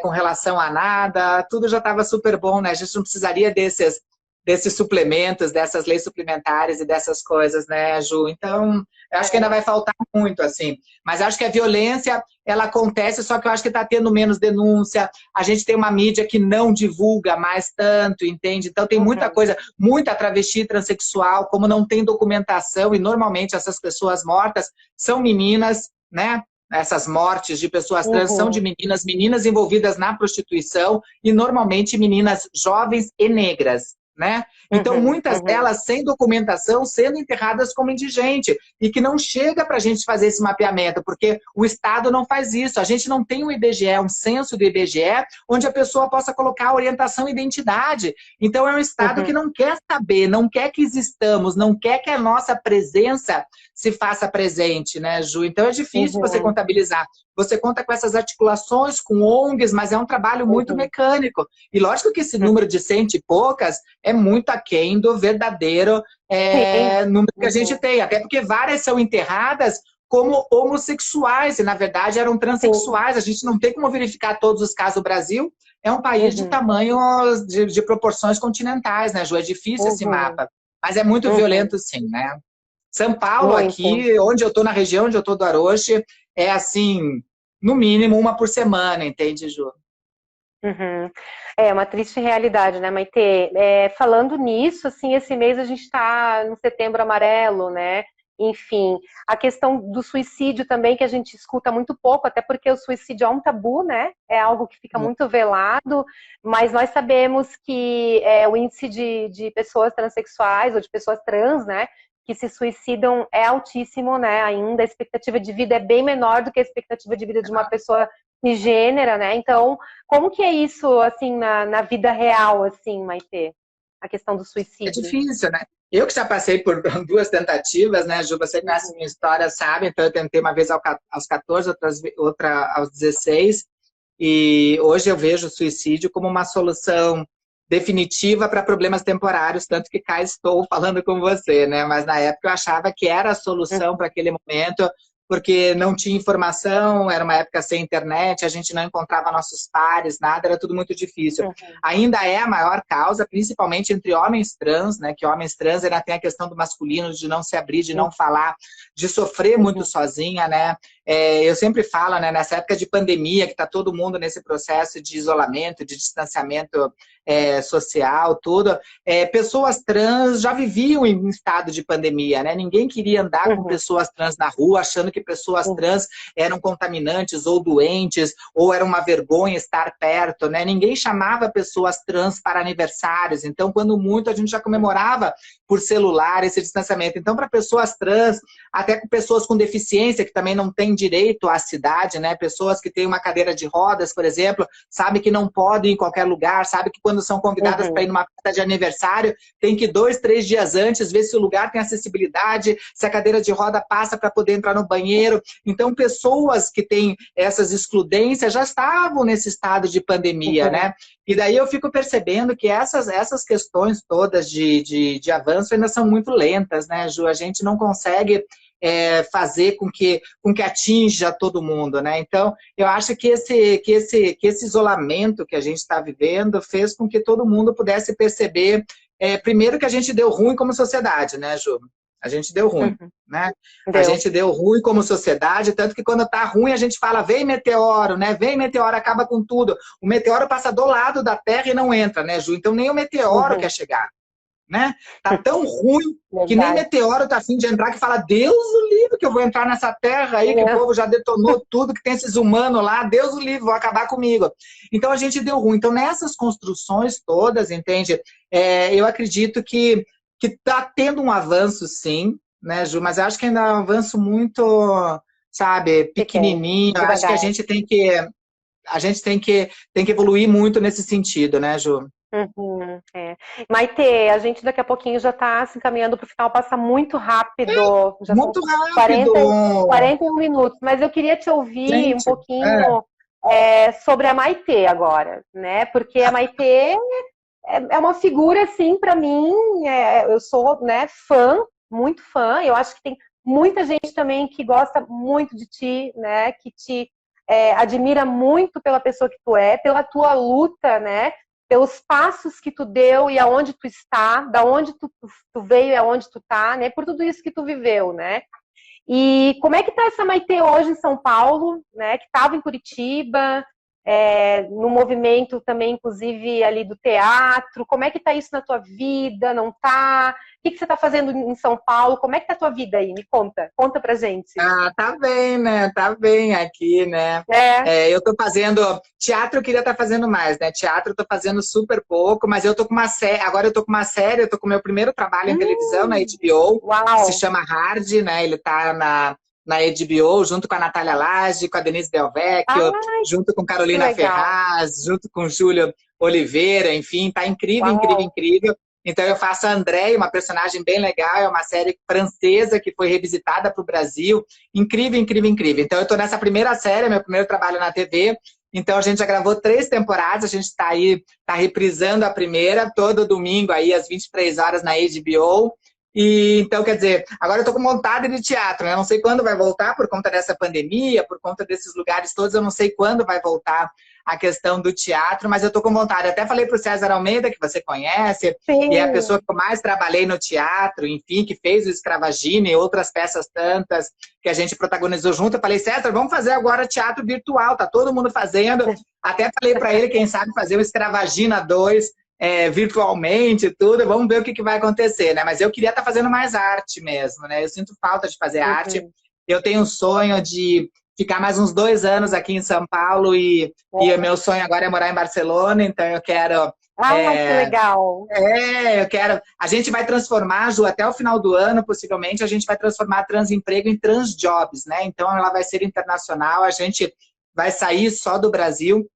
S1: com relação a nada, tudo já estava super bom, né? A gente não precisaria desses suplementos, dessas leis suplementares e dessas coisas, né, Ju? Então, eu acho que ainda vai faltar muito, assim. Mas acho que a violência, ela acontece, só que eu acho que está tendo menos denúncia. A gente tem uma mídia que não divulga mais tanto, entende? Então, tem muita coisa, muita travesti transexual, como não tem documentação, e normalmente essas pessoas mortas são meninas, né? Essas mortes de pessoas trans são de meninas envolvidas na prostituição, e normalmente meninas jovens e negras, né? Então, muitas delas sem documentação, sendo enterradas como indigente, e que não chega para a gente fazer esse mapeamento, porque o Estado não faz isso. A gente não tem um IBGE, um censo do IBGE, onde a pessoa possa colocar orientação e identidade. Então, é um Estado que não quer saber, não quer que existamos, não quer que a nossa presença se faça presente, né, Ju? Então, é difícil você contabilizar. Você conta com essas articulações, com ONGs, mas é um trabalho muito mecânico. E lógico que esse número de 100 e poucas é muito aquém do verdadeiro número que a gente tem. Até porque várias são enterradas como homossexuais, e na verdade eram transexuais. A gente não tem como verificar todos os casos do Brasil. É um país de tamanho, de proporções continentais, né, Ju? É difícil esse mapa. Mas é muito violento, sim, né? São Paulo, aqui, onde eu estou, na região onde eu estou do Aroche, é assim, no mínimo uma por semana, entende, Ju?
S2: É uma triste realidade, né, Maitê? Falando nisso, assim, esse mês a gente está no Setembro Amarelo, né? Enfim, a questão do suicídio também, que a gente escuta muito pouco, até porque o suicídio é um tabu, né? É algo que fica muito velado, mas nós sabemos que o índice de pessoas transexuais ou de pessoas trans, né, que se suicidam é altíssimo, né? Ainda a expectativa de vida é bem menor do que a expectativa de vida de uma pessoa cisgênera, né? Então, como que é isso, assim, na vida real, assim, Maitê? A questão do
S1: É
S2: suicídio.
S1: difícil, né? Eu que já passei por 2 tentativas, né, Ju? Você conhece minha história, sabe? Então, eu tentei uma vez aos 14, outra aos 16. E hoje eu vejo o suicídio como uma solução definitiva para problemas temporários, tanto que cá estou falando com você, né? Mas na época eu achava que era a solução para aquele momento, porque não tinha informação, era uma época sem internet, a gente não encontrava nossos pares, nada, era tudo muito difícil. Ainda é a maior causa, principalmente entre homens trans, né? Que homens trans ainda tem a questão do masculino, de não se abrir, de não falar, de sofrer muito sozinha, né? Eu sempre falo, né, nessa época de pandemia, que está todo mundo nesse processo de isolamento, de distanciamento social, tudo, pessoas trans já viviam em estado de pandemia, né? Ninguém queria andar com pessoas trans na rua, achando que pessoas trans eram contaminantes ou doentes, ou era uma vergonha estar perto, né? Ninguém chamava pessoas trans para aniversários. Então, quando muito, a gente já comemorava por celular esse distanciamento. Então, para pessoas trans, até com pessoas com deficiência, que também não têm direito à cidade, né? Pessoas que têm uma cadeira de rodas, por exemplo, sabe que não podem ir em qualquer lugar, sabe que quando são convidadas para ir numa festa de aniversário, tem que 2, 3 dias antes ver se o lugar tem acessibilidade, se a cadeira de roda passa para poder entrar no banheiro. Então, pessoas que têm essas excludências já estavam nesse estado de pandemia, né? E daí eu fico percebendo que essas questões todas de avanço ainda são muito lentas, né, Ju? A gente não consegue fazer com que atinja todo mundo, né? Então, eu acho que esse isolamento que a gente está vivendo fez com que todo mundo pudesse perceber, primeiro, que a gente deu ruim como sociedade, né, Ju? A gente deu ruim, né? A gente deu ruim como sociedade, tanto que quando tá ruim a gente fala, vem meteoro, né? Vem meteoro, acaba com tudo. O meteoro passa do lado da Terra e não entra, né, Ju? Então nem o meteoro quer chegar, né? Tá tão ruim que nem meteoro tá afim de entrar, que fala, Deus o livre que eu vou entrar nessa Terra aí, que o povo já detonou tudo, que tem esses humanos lá, Deus o livre, vão acabar comigo. Então a gente deu ruim. Então nessas construções todas, entende? Eu acredito que está tendo um avanço, sim, né, Ju? Mas eu acho que ainda é um avanço muito, sabe, pequenininho. Eu acho que a gente tem que a gente tem que evoluir muito nesse sentido, né, Ju?
S2: Uhum, é. Maite, a gente daqui a pouquinho já está se encaminhando para o final, passa muito rápido, já são
S1: Muito rápido!
S2: 40, 41 minutos, mas eu queria te ouvir um
S1: Gente, é.
S2: pouquinho sobre a Maite agora, né? Porque a Maite é uma figura, assim, para mim, eu sou, né, fã, muito fã, eu acho que tem muita gente também que gosta muito de ti, né? Que te admira muito pela pessoa que tu é, pela tua luta, né? Pelos passos que tu deu e aonde tu está, da onde tu veio e aonde tu tá, né? Por tudo isso que tu viveu, né? E como é que tá essa Maite hoje em São Paulo, né? Que estava em Curitiba, no movimento também, inclusive, ali do teatro. Como é que tá isso na tua vida? Não tá? O que você tá fazendo em São Paulo? Como é que tá a tua vida aí? Me conta. Conta pra gente.
S1: Ah, tá bem, né? Tá bem aqui, né?
S2: É.
S1: Eu tô fazendo teatro, eu queria estar fazendo mais, né? Teatro eu tô fazendo super pouco, mas eu tô com uma série, agora eu tô com uma série, eu tô com o meu primeiro trabalho em televisão na HBO, que se
S2: Uau!
S1: chama Hard, né? Ele tá na HBO, junto com a Natália Lage, com a Denise Del Vecchio,
S2: Ai,
S1: junto com
S2: que
S1: Carolina
S2: legal!
S1: Ferraz, junto com Júlio Oliveira, enfim, tá incrível, incrível,
S2: Uau!
S1: incrível. Então eu faço a Andréia, uma personagem bem legal, é uma série francesa que foi revisitada para o Brasil. Incrível, incrível, incrível. Então eu estou nessa primeira série, meu primeiro trabalho na TV. Então a gente já gravou 3 temporadas, a gente está aí, está reprisando a primeira, todo domingo aí às 23 horas na HBO. E então, quer dizer, agora eu estou com vontade de teatro, né? Eu não sei quando vai voltar por conta dessa pandemia, por conta desses lugares todos, eu não sei quando vai voltar a questão do teatro, mas eu estou com vontade. Até falei para o César Almeida, que você conhece, e é a pessoa
S2: Sim.
S1: que eu mais trabalhei no teatro, enfim, que fez o Escravagina e outras peças tantas que a gente protagonizou junto. Eu falei, César, vamos fazer agora teatro virtual, tá todo mundo fazendo. Até falei para ele, quem sabe, fazer o Escravagina 2 virtualmente e tudo, vamos ver o que vai acontecer, né? Mas eu queria estar fazendo mais arte mesmo, né? Eu sinto falta de fazer arte. Eu tenho um sonho de ficar mais uns 2 anos aqui em São Paulo e meu sonho agora é morar em Barcelona, então eu quero...
S2: Ah, que legal!
S1: eu quero... A gente vai transformar, Ju, até o final do ano, possivelmente, a gente vai transformar a Transemprego em Transjobs, né? Então ela vai ser internacional, a gente vai sair só do Brasil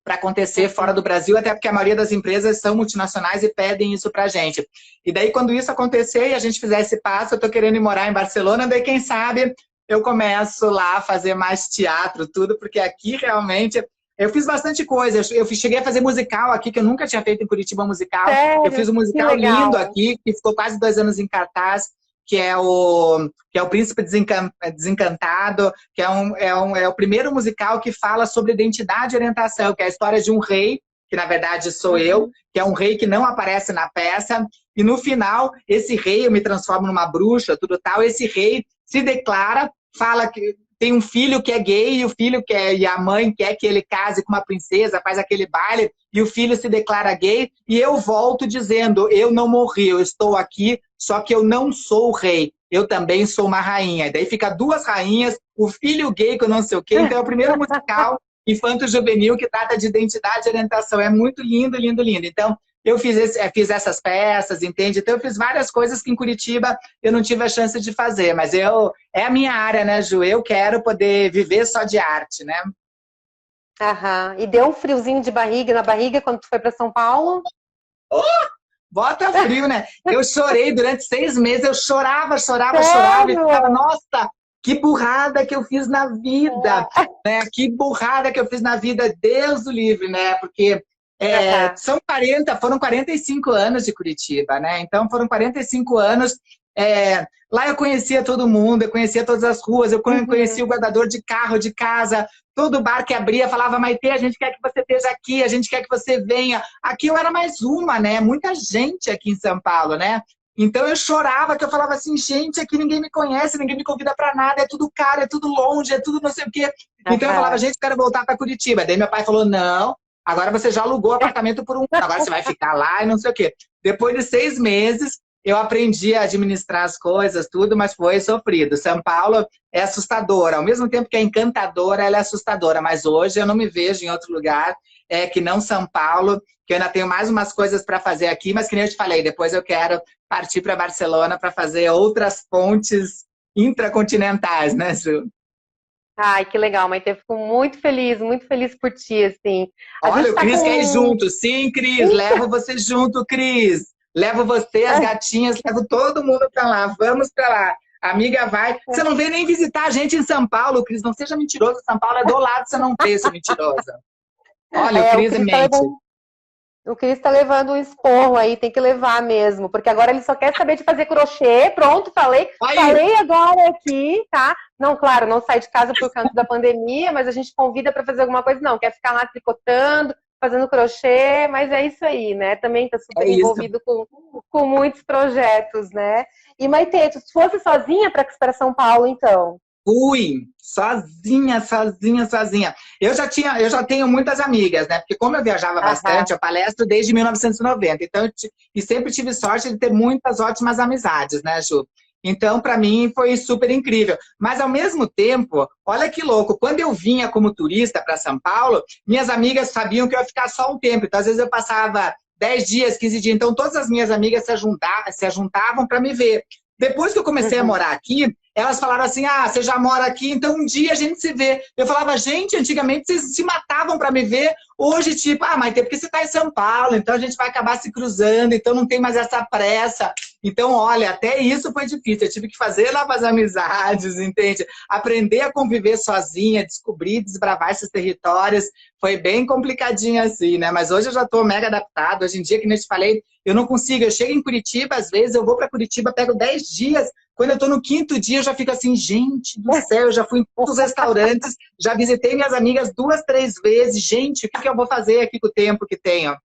S1: para acontecer fora do Brasil, até porque a maioria das empresas são multinacionais e pedem isso para a gente. E daí, quando isso acontecer e a gente fizer esse passo, eu estou querendo ir morar em Barcelona, daí, quem sabe, eu começo lá a fazer mais teatro, tudo, porque aqui, realmente, eu fiz bastante coisa. Eu cheguei a fazer musical aqui, que eu nunca tinha feito em Curitiba musical.
S2: Sério?
S1: Eu fiz um
S2: Que
S1: musical
S2: legal!
S1: lindo aqui, que ficou quase 2 anos em cartaz, que é o Príncipe Desencantado, que é o primeiro musical que fala sobre identidade e orientação, que é a história de um rei, que na verdade sou eu, que é um rei que não aparece na peça, e no final, esse rei, eu me transformo numa bruxa, tudo tal, esse rei se declara, fala que tem um filho que é gay, e o filho e a mãe quer que ele case com uma princesa, faz aquele baile, e o filho se declara gay, e eu volto dizendo, eu não morri, eu estou aqui, só que eu não sou o rei, eu também sou uma rainha. E daí fica 2 rainhas, o filho gay com não sei o quê, então é o primeiro musical infanto-juvenil que trata de identidade e orientação. É muito lindo, lindo, lindo. Então, eu fiz essas peças, entende? Então, eu fiz várias coisas que em Curitiba eu não tive a chance de fazer, mas é a minha área, né, Ju? Eu quero poder viver só de arte, né?
S2: Aham. E deu um friozinho de barriga na barriga quando tu foi para São Paulo?
S1: Oh, bota frio, né? Eu chorei durante 6 meses, eu chorava e
S2: Sério?
S1: ficava, nossa, que burrada que eu fiz na vida, né? Que burrada que eu fiz na vida, Deus do livre, né? Porque foram 45 anos de Curitiba, né? Então foram 45 anos. Lá eu conhecia todo mundo, eu conhecia todas as ruas, eu conhecia o guardador de carro, de casa, todo bar que abria falava, Maite, a gente quer que você esteja aqui, a gente quer que você venha. Aqui eu era mais uma, né? Muita gente aqui em São Paulo, né? Então eu chorava, que eu falava assim, gente, aqui ninguém me conhece, ninguém me convida pra nada, é tudo caro, é tudo longe, é tudo não sei o quê. Então eu falava, gente, quero voltar pra Curitiba. Daí meu pai falou, não, agora você já alugou o apartamento por 1 ano, agora você vai ficar lá e não sei o quê. Depois de 6 meses, eu aprendi a administrar as coisas, tudo, mas foi sofrido. São Paulo é assustadora. Ao mesmo tempo que é encantadora, ela é assustadora. Mas hoje eu não me vejo em outro lugar que não São Paulo, que eu ainda tenho mais umas coisas para fazer aqui, mas que nem eu te falei, depois eu quero partir para Barcelona para fazer outras pontes intracontinentais, né, Ju?
S2: Ai, que legal, Maite. Eu fico muito feliz por ti, assim. A
S1: Olha,
S2: gente
S1: o
S2: tá
S1: Cris quer ir
S2: com...
S1: junto. Sim, Cris, levo você junto, Cris. Levo você, as gatinhas, levo todo mundo pra lá. Vamos pra lá. Amiga, vai. Você não veio nem visitar a gente em São Paulo, Cris. Não seja mentiroso. São Paulo é do lado, você não veio, seu mentirosa. Olha, o
S2: O
S1: Cris
S2: Cris tá
S1: mente.
S2: levando O Cris tá levando um esporro aí, tem que levar mesmo, porque agora ele só quer saber de fazer crochê. Pronto,
S1: Aí,
S2: falei agora aqui, tá? Não, claro, não sai de casa por conta da pandemia, mas a gente convida para fazer alguma coisa, não, quer ficar lá tricotando, fazendo crochê, mas é isso aí, né? Também tá super
S1: é isso.
S2: envolvido com muitos projetos, né? E Maite, tu fosse sozinha para São Paulo, então?
S1: Fui sozinha, sozinha, sozinha. Eu já tenho muitas amigas, né? Porque como eu viajava
S2: Aham,
S1: bastante, eu palestro desde 1990. Então, e sempre tive sorte de ter muitas ótimas amizades, né, Ju? Então, para mim, foi super incrível. Mas, ao mesmo tempo, olha que louco, quando eu vinha como turista para São Paulo, minhas amigas sabiam que eu ia ficar só um tempo. Então, às vezes, eu passava 10 dias, 15 dias. Então, todas as minhas amigas se juntavam para me ver. Depois que eu comecei a
S2: uhum,
S1: morar aqui, elas falaram assim: ah, você já mora aqui, então um dia a gente se vê. Eu falava: gente, antigamente vocês se matavam para me ver. Hoje, tipo, ah, mas é porque você está em São Paulo, então a gente vai acabar se cruzando, então não tem mais essa pressa. Então, olha, até isso foi difícil. Eu tive que fazer novas amizades, entende? Aprender a conviver sozinha, descobrir, desbravar esses territórios. Foi bem complicadinho assim, né? Mas hoje eu já estou mega adaptado. Hoje em dia, que nem eu te falei, eu não consigo. Eu chego em Curitiba, às vezes eu vou para Curitiba, pego 10 dias. Quando eu tô no quinto dia, eu já fico assim, gente do céu, eu já fui em todos os restaurantes, já visitei minhas amigas 2, 3 vezes. Gente, o que eu vou fazer aqui com o tempo que tenho?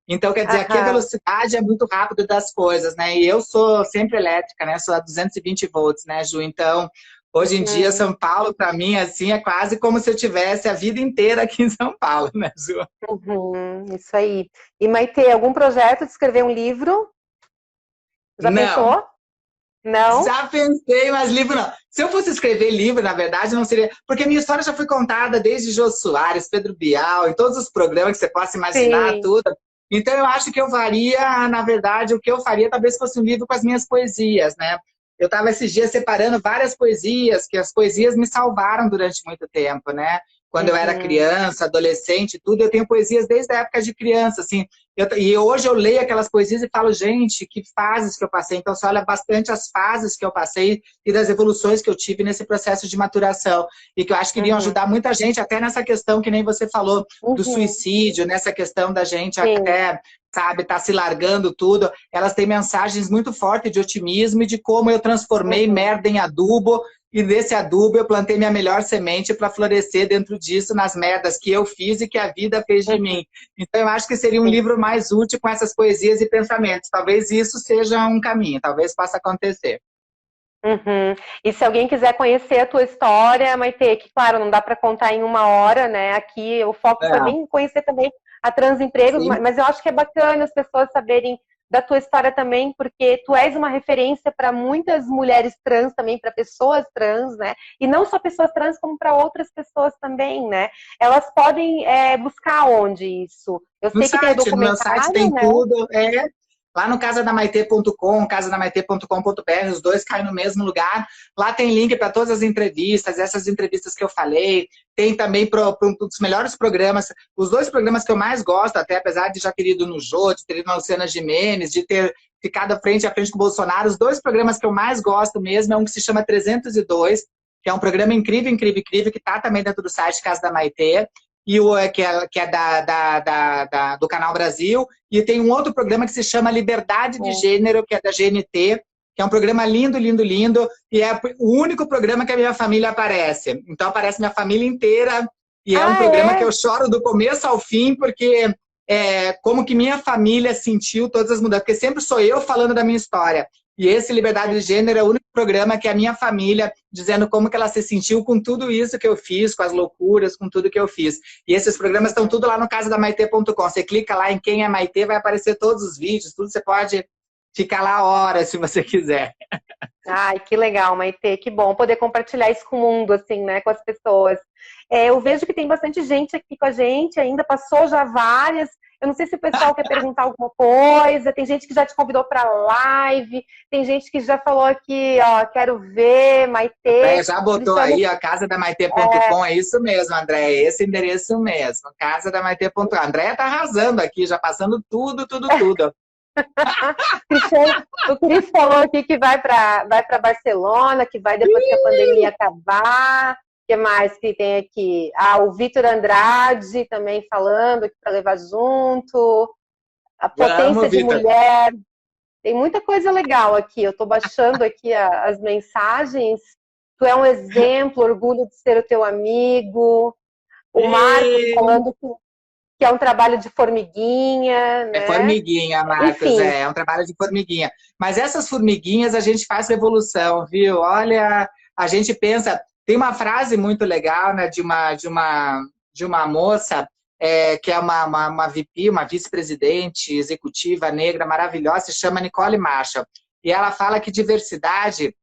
S1: Então, quer dizer, aqui a
S2: aham,
S1: velocidade é muito rápida das coisas, né? E eu sou sempre elétrica, né? Sou a 220 volts, né, Ju? Então, hoje em dia,
S2: uhum.
S1: São Paulo, para mim, assim, é quase como se eu tivesse a vida inteira aqui em São Paulo, né, Ju?
S2: Uhum, isso aí. E Maite, algum projeto de escrever um livro? Já
S1: Não.
S2: pensou? Não?
S1: Já pensei, mas livro não. Se eu fosse escrever livro, na verdade, não seria. Porque minha história já foi contada desde Jô Soares, Pedro Bial, em todos os programas que você possa imaginar,
S2: Sim.
S1: tudo. Então, eu acho que eu faria, na verdade, o que eu faria talvez fosse um livro com as minhas poesias, né? Eu estava esses dias separando várias poesias, que as poesias me salvaram durante muito tempo, né? Quando eu era
S2: Uhum,
S1: criança, adolescente, tudo, eu tenho poesias desde a época de criança, assim. E hoje eu leio aquelas poesias e falo, gente, que fases que eu passei. Então, você olha bastante as fases que eu passei e das evoluções que eu tive nesse processo de maturação. E que eu acho que iriam
S2: uhum,
S1: ajudar muita gente, até nessa questão que nem você falou, do
S2: uhum,
S1: suicídio, nessa questão da gente
S2: sim.
S1: até, sabe, tá se largando tudo. Elas têm mensagens muito fortes de otimismo e de como eu transformei
S2: Uhum,
S1: merda em adubo e nesse adubo eu plantei minha melhor semente para florescer dentro disso, nas merdas que eu fiz e que a vida fez de
S2: uhum,
S1: mim. Então eu acho que seria um
S2: sim.
S1: livro mais útil com essas poesias e pensamentos. Talvez isso seja um caminho, talvez possa acontecer.
S2: Uhum. E se alguém quiser conhecer a tua história, Maite, que claro, não dá para contar em uma hora, né? Aqui o foco foi
S1: É,
S2: bem conhecer também a Transempregos,
S1: sim,
S2: mas eu acho que é bacana as pessoas saberem da tua história também, porque tu és uma referência para muitas mulheres trans também, para pessoas trans, né? E não só pessoas trans, como para outras pessoas também, né? Elas podem buscar onde isso? Eu sei que tem o
S1: no meu site
S2: documentário,
S1: tem
S2: né?
S1: tudo. Lá no casadamaitê.com, casadamaitê.com.br, os dois caem no mesmo lugar. Lá tem link para todas as entrevistas, essas entrevistas que eu falei. Tem também para um dos melhores programas, os dois programas que eu mais gosto, até apesar de já ter ido no Jô, de ter ido na Luciana Gimenez, de ter ficado frente a frente com o Bolsonaro. Os dois programas que eu mais gosto mesmo é um que se chama 302, que é um programa incrível, incrível, incrível, que está também dentro do site Casa da Maitê, e que é do Canal Brasil, e tem um outro programa que se chama Liberdade de Gênero, que é da GNT, que é um programa lindo, lindo, lindo, e é o único programa que a minha família aparece. Então aparece minha família inteira, e é um
S2: Ah,
S1: programa que
S2: é?
S1: eu choro do começo ao fim, porque como que minha família sentiu todas as mudanças, porque sempre sou eu falando da minha história. E esse Liberdade de Gênero é o único programa que é a minha família dizendo como que ela se sentiu com tudo isso que eu fiz, com as loucuras, com tudo que eu fiz. E esses programas estão tudo lá no casadamaitê.com. Você clica lá em Quem é Maitê, vai aparecer todos os vídeos, tudo. Você pode ficar lá horas, se você quiser.
S2: Ai, que legal, Maite, que bom poder compartilhar isso com o mundo, assim, né, com as pessoas. Eu vejo que tem bastante gente aqui com a gente, ainda passou já várias. Eu não sei se o pessoal quer perguntar alguma coisa. Tem gente que já te convidou para live. Tem gente que já falou aqui, ó, quero ver, Maitê.
S1: Já botou aí, ó, casadamaitê.com, é isso mesmo, André, é esse endereço mesmo, casadamaitê.com. A André tá arrasando aqui, já passando tudo, tudo, tudo.
S2: O Cris falou aqui que vai para Barcelona, que vai depois que a pandemia acabar. O que mais que tem aqui? O Vitor Andrade também falando aqui para levar junto. A potência de mulher. Tem muita coisa legal aqui. Eu estou baixando aqui as mensagens. Tu é um exemplo, orgulho de ser o teu amigo. O Marcos falando que é um trabalho de formiguinha, né?
S1: É formiguinha, Marcos, é um trabalho de formiguinha. Mas essas formiguinhas a gente faz revolução, viu? Olha, a gente pensa... Tem uma frase muito legal, né, de uma moça que é uma VP, uma vice-presidente executiva negra maravilhosa, se chama Nicole Marshall. E ela fala que diversidade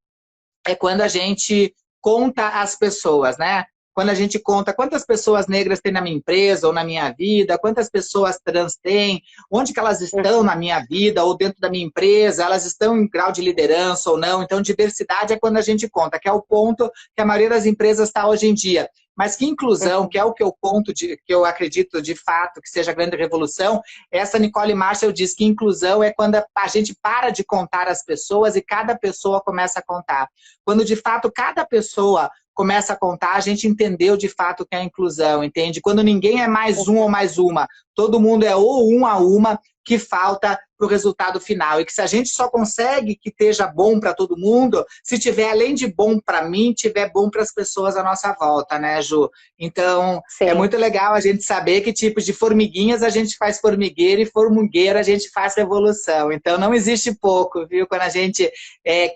S1: é quando a gente conta as pessoas, né? Quando a gente conta quantas pessoas negras tem na minha empresa ou na minha vida, quantas pessoas trans tem, onde que elas estão na minha vida ou dentro da minha empresa, elas estão em grau de liderança ou não. Então, diversidade é quando a gente conta, que é o ponto que a maioria das empresas está hoje em dia. Mas que inclusão, que é o que eu conto, que eu acredito de fato que seja a grande revolução, essa Nicole Marshall diz que inclusão é quando a gente para de contar as pessoas e cada pessoa começa a contar. Quando de fato cada pessoa começa a contar, a gente entendeu de fato o que é a inclusão, entende? Quando ninguém é mais um ou mais uma, todo mundo é ou um a uma que falta para o resultado final. E que se a gente só consegue que esteja bom para todo mundo, se tiver além de bom para mim, tiver bom para as pessoas à nossa volta, né, Ju? Então, é muito legal a gente saber que tipo de formiguinhas a gente faz formigueira e formigueira a gente faz revolução. Então, não existe pouco, viu? Quando a gente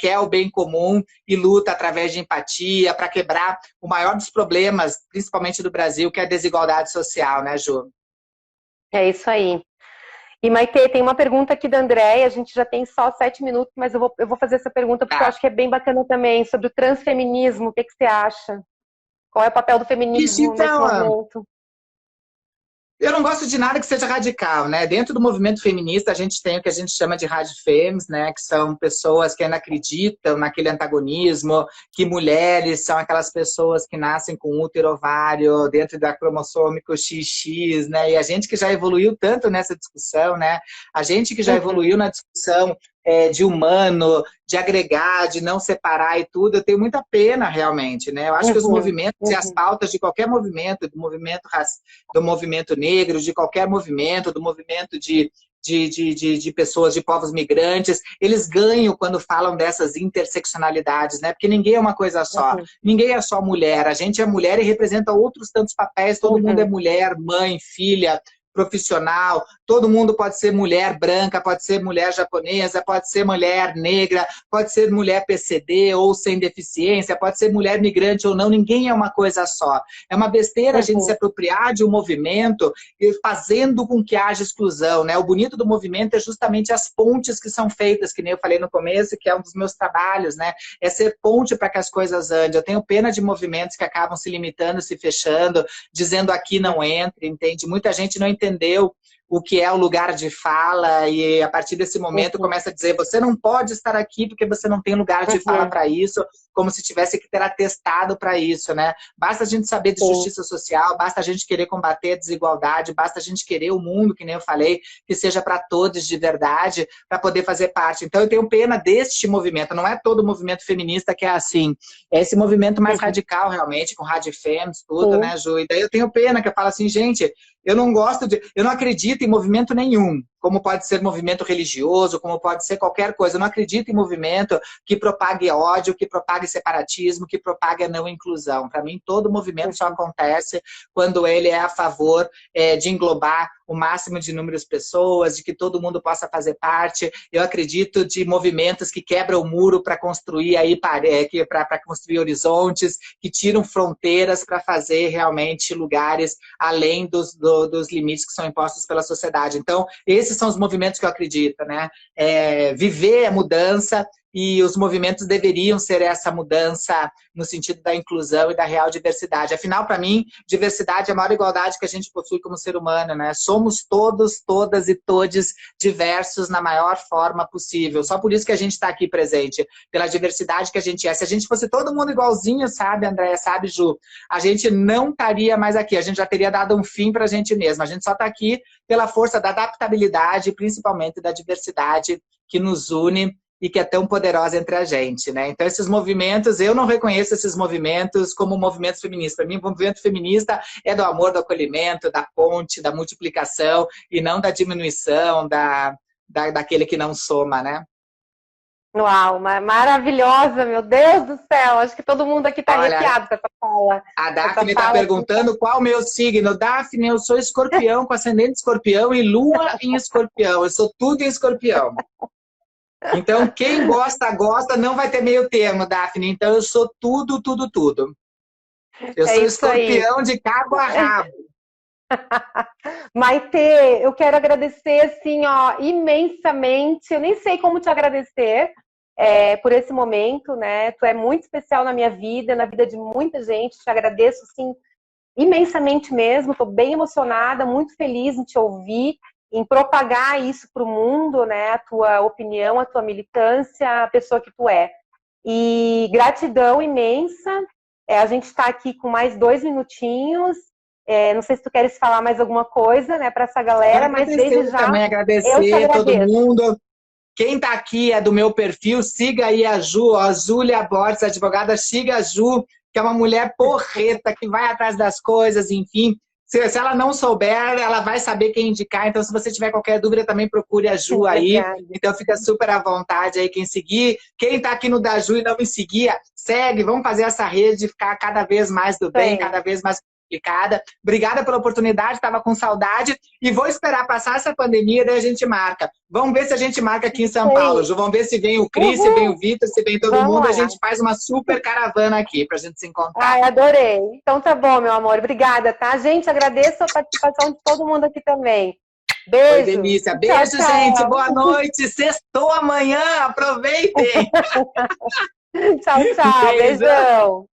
S1: quer o bem comum e luta através de empatia para quebrar o maior dos problemas, principalmente do Brasil, que é a desigualdade social, né, Ju?
S2: É isso aí. E, Maitê, tem uma pergunta aqui da Andréia, a gente já tem só 7 minutos, mas eu vou fazer essa pergunta porque eu acho que é bem bacana também, sobre o transfeminismo, o que você acha? Qual é o papel do feminismo nesse momento?
S1: Eu não gosto de nada que seja radical, né? Dentro do movimento feminista, a gente tem o que a gente chama de radifemes, né? Que são pessoas que ainda acreditam naquele antagonismo, que mulheres são aquelas pessoas que nascem com útero, ovário, dentro da cromossômico XX, né? E a gente que já evoluiu tanto nessa discussão, né? A gente que já evoluiu na discussão de humano, de agregar, de não separar e tudo, eu tenho muita pena realmente, né? Eu acho que os movimentos e as pautas de qualquer movimento, do movimento negro, de qualquer movimento, do movimento de pessoas, de povos migrantes, eles ganham quando falam dessas interseccionalidades, né? Porque ninguém é uma coisa só. Ninguém é só mulher. A gente é mulher e representa outros tantos papéis. Todo mundo é mulher, mãe, filha, profissional, todo mundo pode ser mulher branca, pode ser mulher japonesa, pode ser mulher negra, pode ser mulher PCD ou sem deficiência, pode ser mulher migrante ou não, ninguém é uma coisa só. É uma besteira a gente se apropriar de um movimento fazendo com que haja exclusão, né? O bonito do movimento é justamente as pontes que são feitas, que nem eu falei no começo, que é um dos meus trabalhos, né? É ser ponte para que as coisas andem. Eu tenho pena de movimentos que acabam se limitando, se fechando, dizendo aqui não entre, entende? Muita gente não entendeu o que é o lugar de fala e a partir desse momento começa a dizer você não pode estar aqui porque você não tem lugar de fala para isso, como se tivesse que ter atestado para isso, né? Basta a gente saber de justiça social, basta a gente querer combater a desigualdade, basta a gente querer o mundo, que nem eu falei, que seja para todos de verdade, para poder fazer parte. Então eu tenho pena deste movimento, não é todo movimento feminista que é assim, é esse movimento mais radical realmente, com radifems, tudo, né, Ju? E daí eu tenho pena que eu falo assim, gente, eu não acredito em movimento nenhum, como pode ser movimento religioso, como pode ser qualquer coisa. Eu não acredito em movimento que propague ódio, que propague separatismo, que propague a não inclusão. Para mim, todo movimento só acontece quando ele é a favor de englobar o máximo de número de pessoas, de que todo mundo possa fazer parte. Eu acredito de movimentos que quebram o muro para construir para construir horizontes, que tiram fronteiras para fazer realmente lugares além dos limites que são impostos pela sociedade. Então, esses são os movimentos que eu acredito, né? Viver a mudança e os movimentos deveriam ser essa mudança no sentido da inclusão e da real diversidade. Afinal, para mim, diversidade é a maior igualdade que a gente possui como ser humano, né? Somos todos, todas e todes diversos na maior forma possível. Só por isso que a gente está aqui presente, pela diversidade que a gente é. Se a gente fosse todo mundo igualzinho, sabe, Andréia, sabe, Ju, a gente não estaria mais aqui, a gente já teria dado um fim para a gente mesmo. A gente só está aqui pela força da adaptabilidade, principalmente da diversidade que nos une e que é tão poderosa entre a gente, né? Então, esses movimentos, eu não reconheço esses movimentos como movimentos feministas. Para mim, o movimento feminista é do amor, do acolhimento, da ponte, da multiplicação, e não da diminuição, daquele que não soma, né?
S2: Uau, maravilhosa, meu Deus do céu. Acho que todo mundo aqui está arrepiado com essa fala.
S1: A Daphne está perguntando qual o meu signo. Daphne, eu sou escorpião, com ascendente escorpião e lua em escorpião. Eu sou tudo em escorpião. Então, quem gosta, gosta, não vai ter meio termo, Daphne. Então, eu sou tudo, tudo, tudo. Eu sou escorpião de cabo a rabo.
S2: Maite, eu quero agradecer, assim, ó, imensamente. Eu nem sei como te agradecer por esse momento, né? Tu é muito especial na minha vida, na vida de muita gente. Te agradeço, assim, imensamente mesmo. Estou bem emocionada, muito feliz em te ouvir, em propagar isso para o mundo, né? A tua opinião, a tua militância, a pessoa que tu é. E gratidão imensa. A gente está aqui com mais 2 minutinhos. Não sei se tu queres falar mais alguma coisa, né, para essa galera, mas desde já
S1: também agradecer todo mundo. Quem está aqui é do meu perfil, siga aí a Ju, a Júlia Borges, advogada, siga a Ju, que é uma mulher porreta, que vai atrás das coisas, enfim. Se ela não souber, ela vai saber quem indicar. Então, se você tiver qualquer dúvida, também procure a Ju aí. Então, fica super à vontade aí quem seguir. Quem está aqui no da Ju e não me seguia, segue. Vamos fazer essa rede ficar cada vez mais do bem, cada vez mais complicada. Obrigada pela oportunidade, estava com saudade. E vou esperar passar essa pandemia, daí a gente marca. Vamos ver se a gente marca aqui em São Paulo, Ju. Vamos ver se vem o Cris, se vem o Vitor, se vem todo mundo. A gente faz uma super caravana aqui pra gente se encontrar.
S2: Ai, adorei. Então tá bom, meu amor. Obrigada, tá? Gente, agradeço a participação de todo mundo aqui também. Beijo.
S1: Foi delícia. Beijo, tchau, gente. Boa noite. Sextou amanhã. Aproveitem.
S2: Tchau, tchau. Beijão.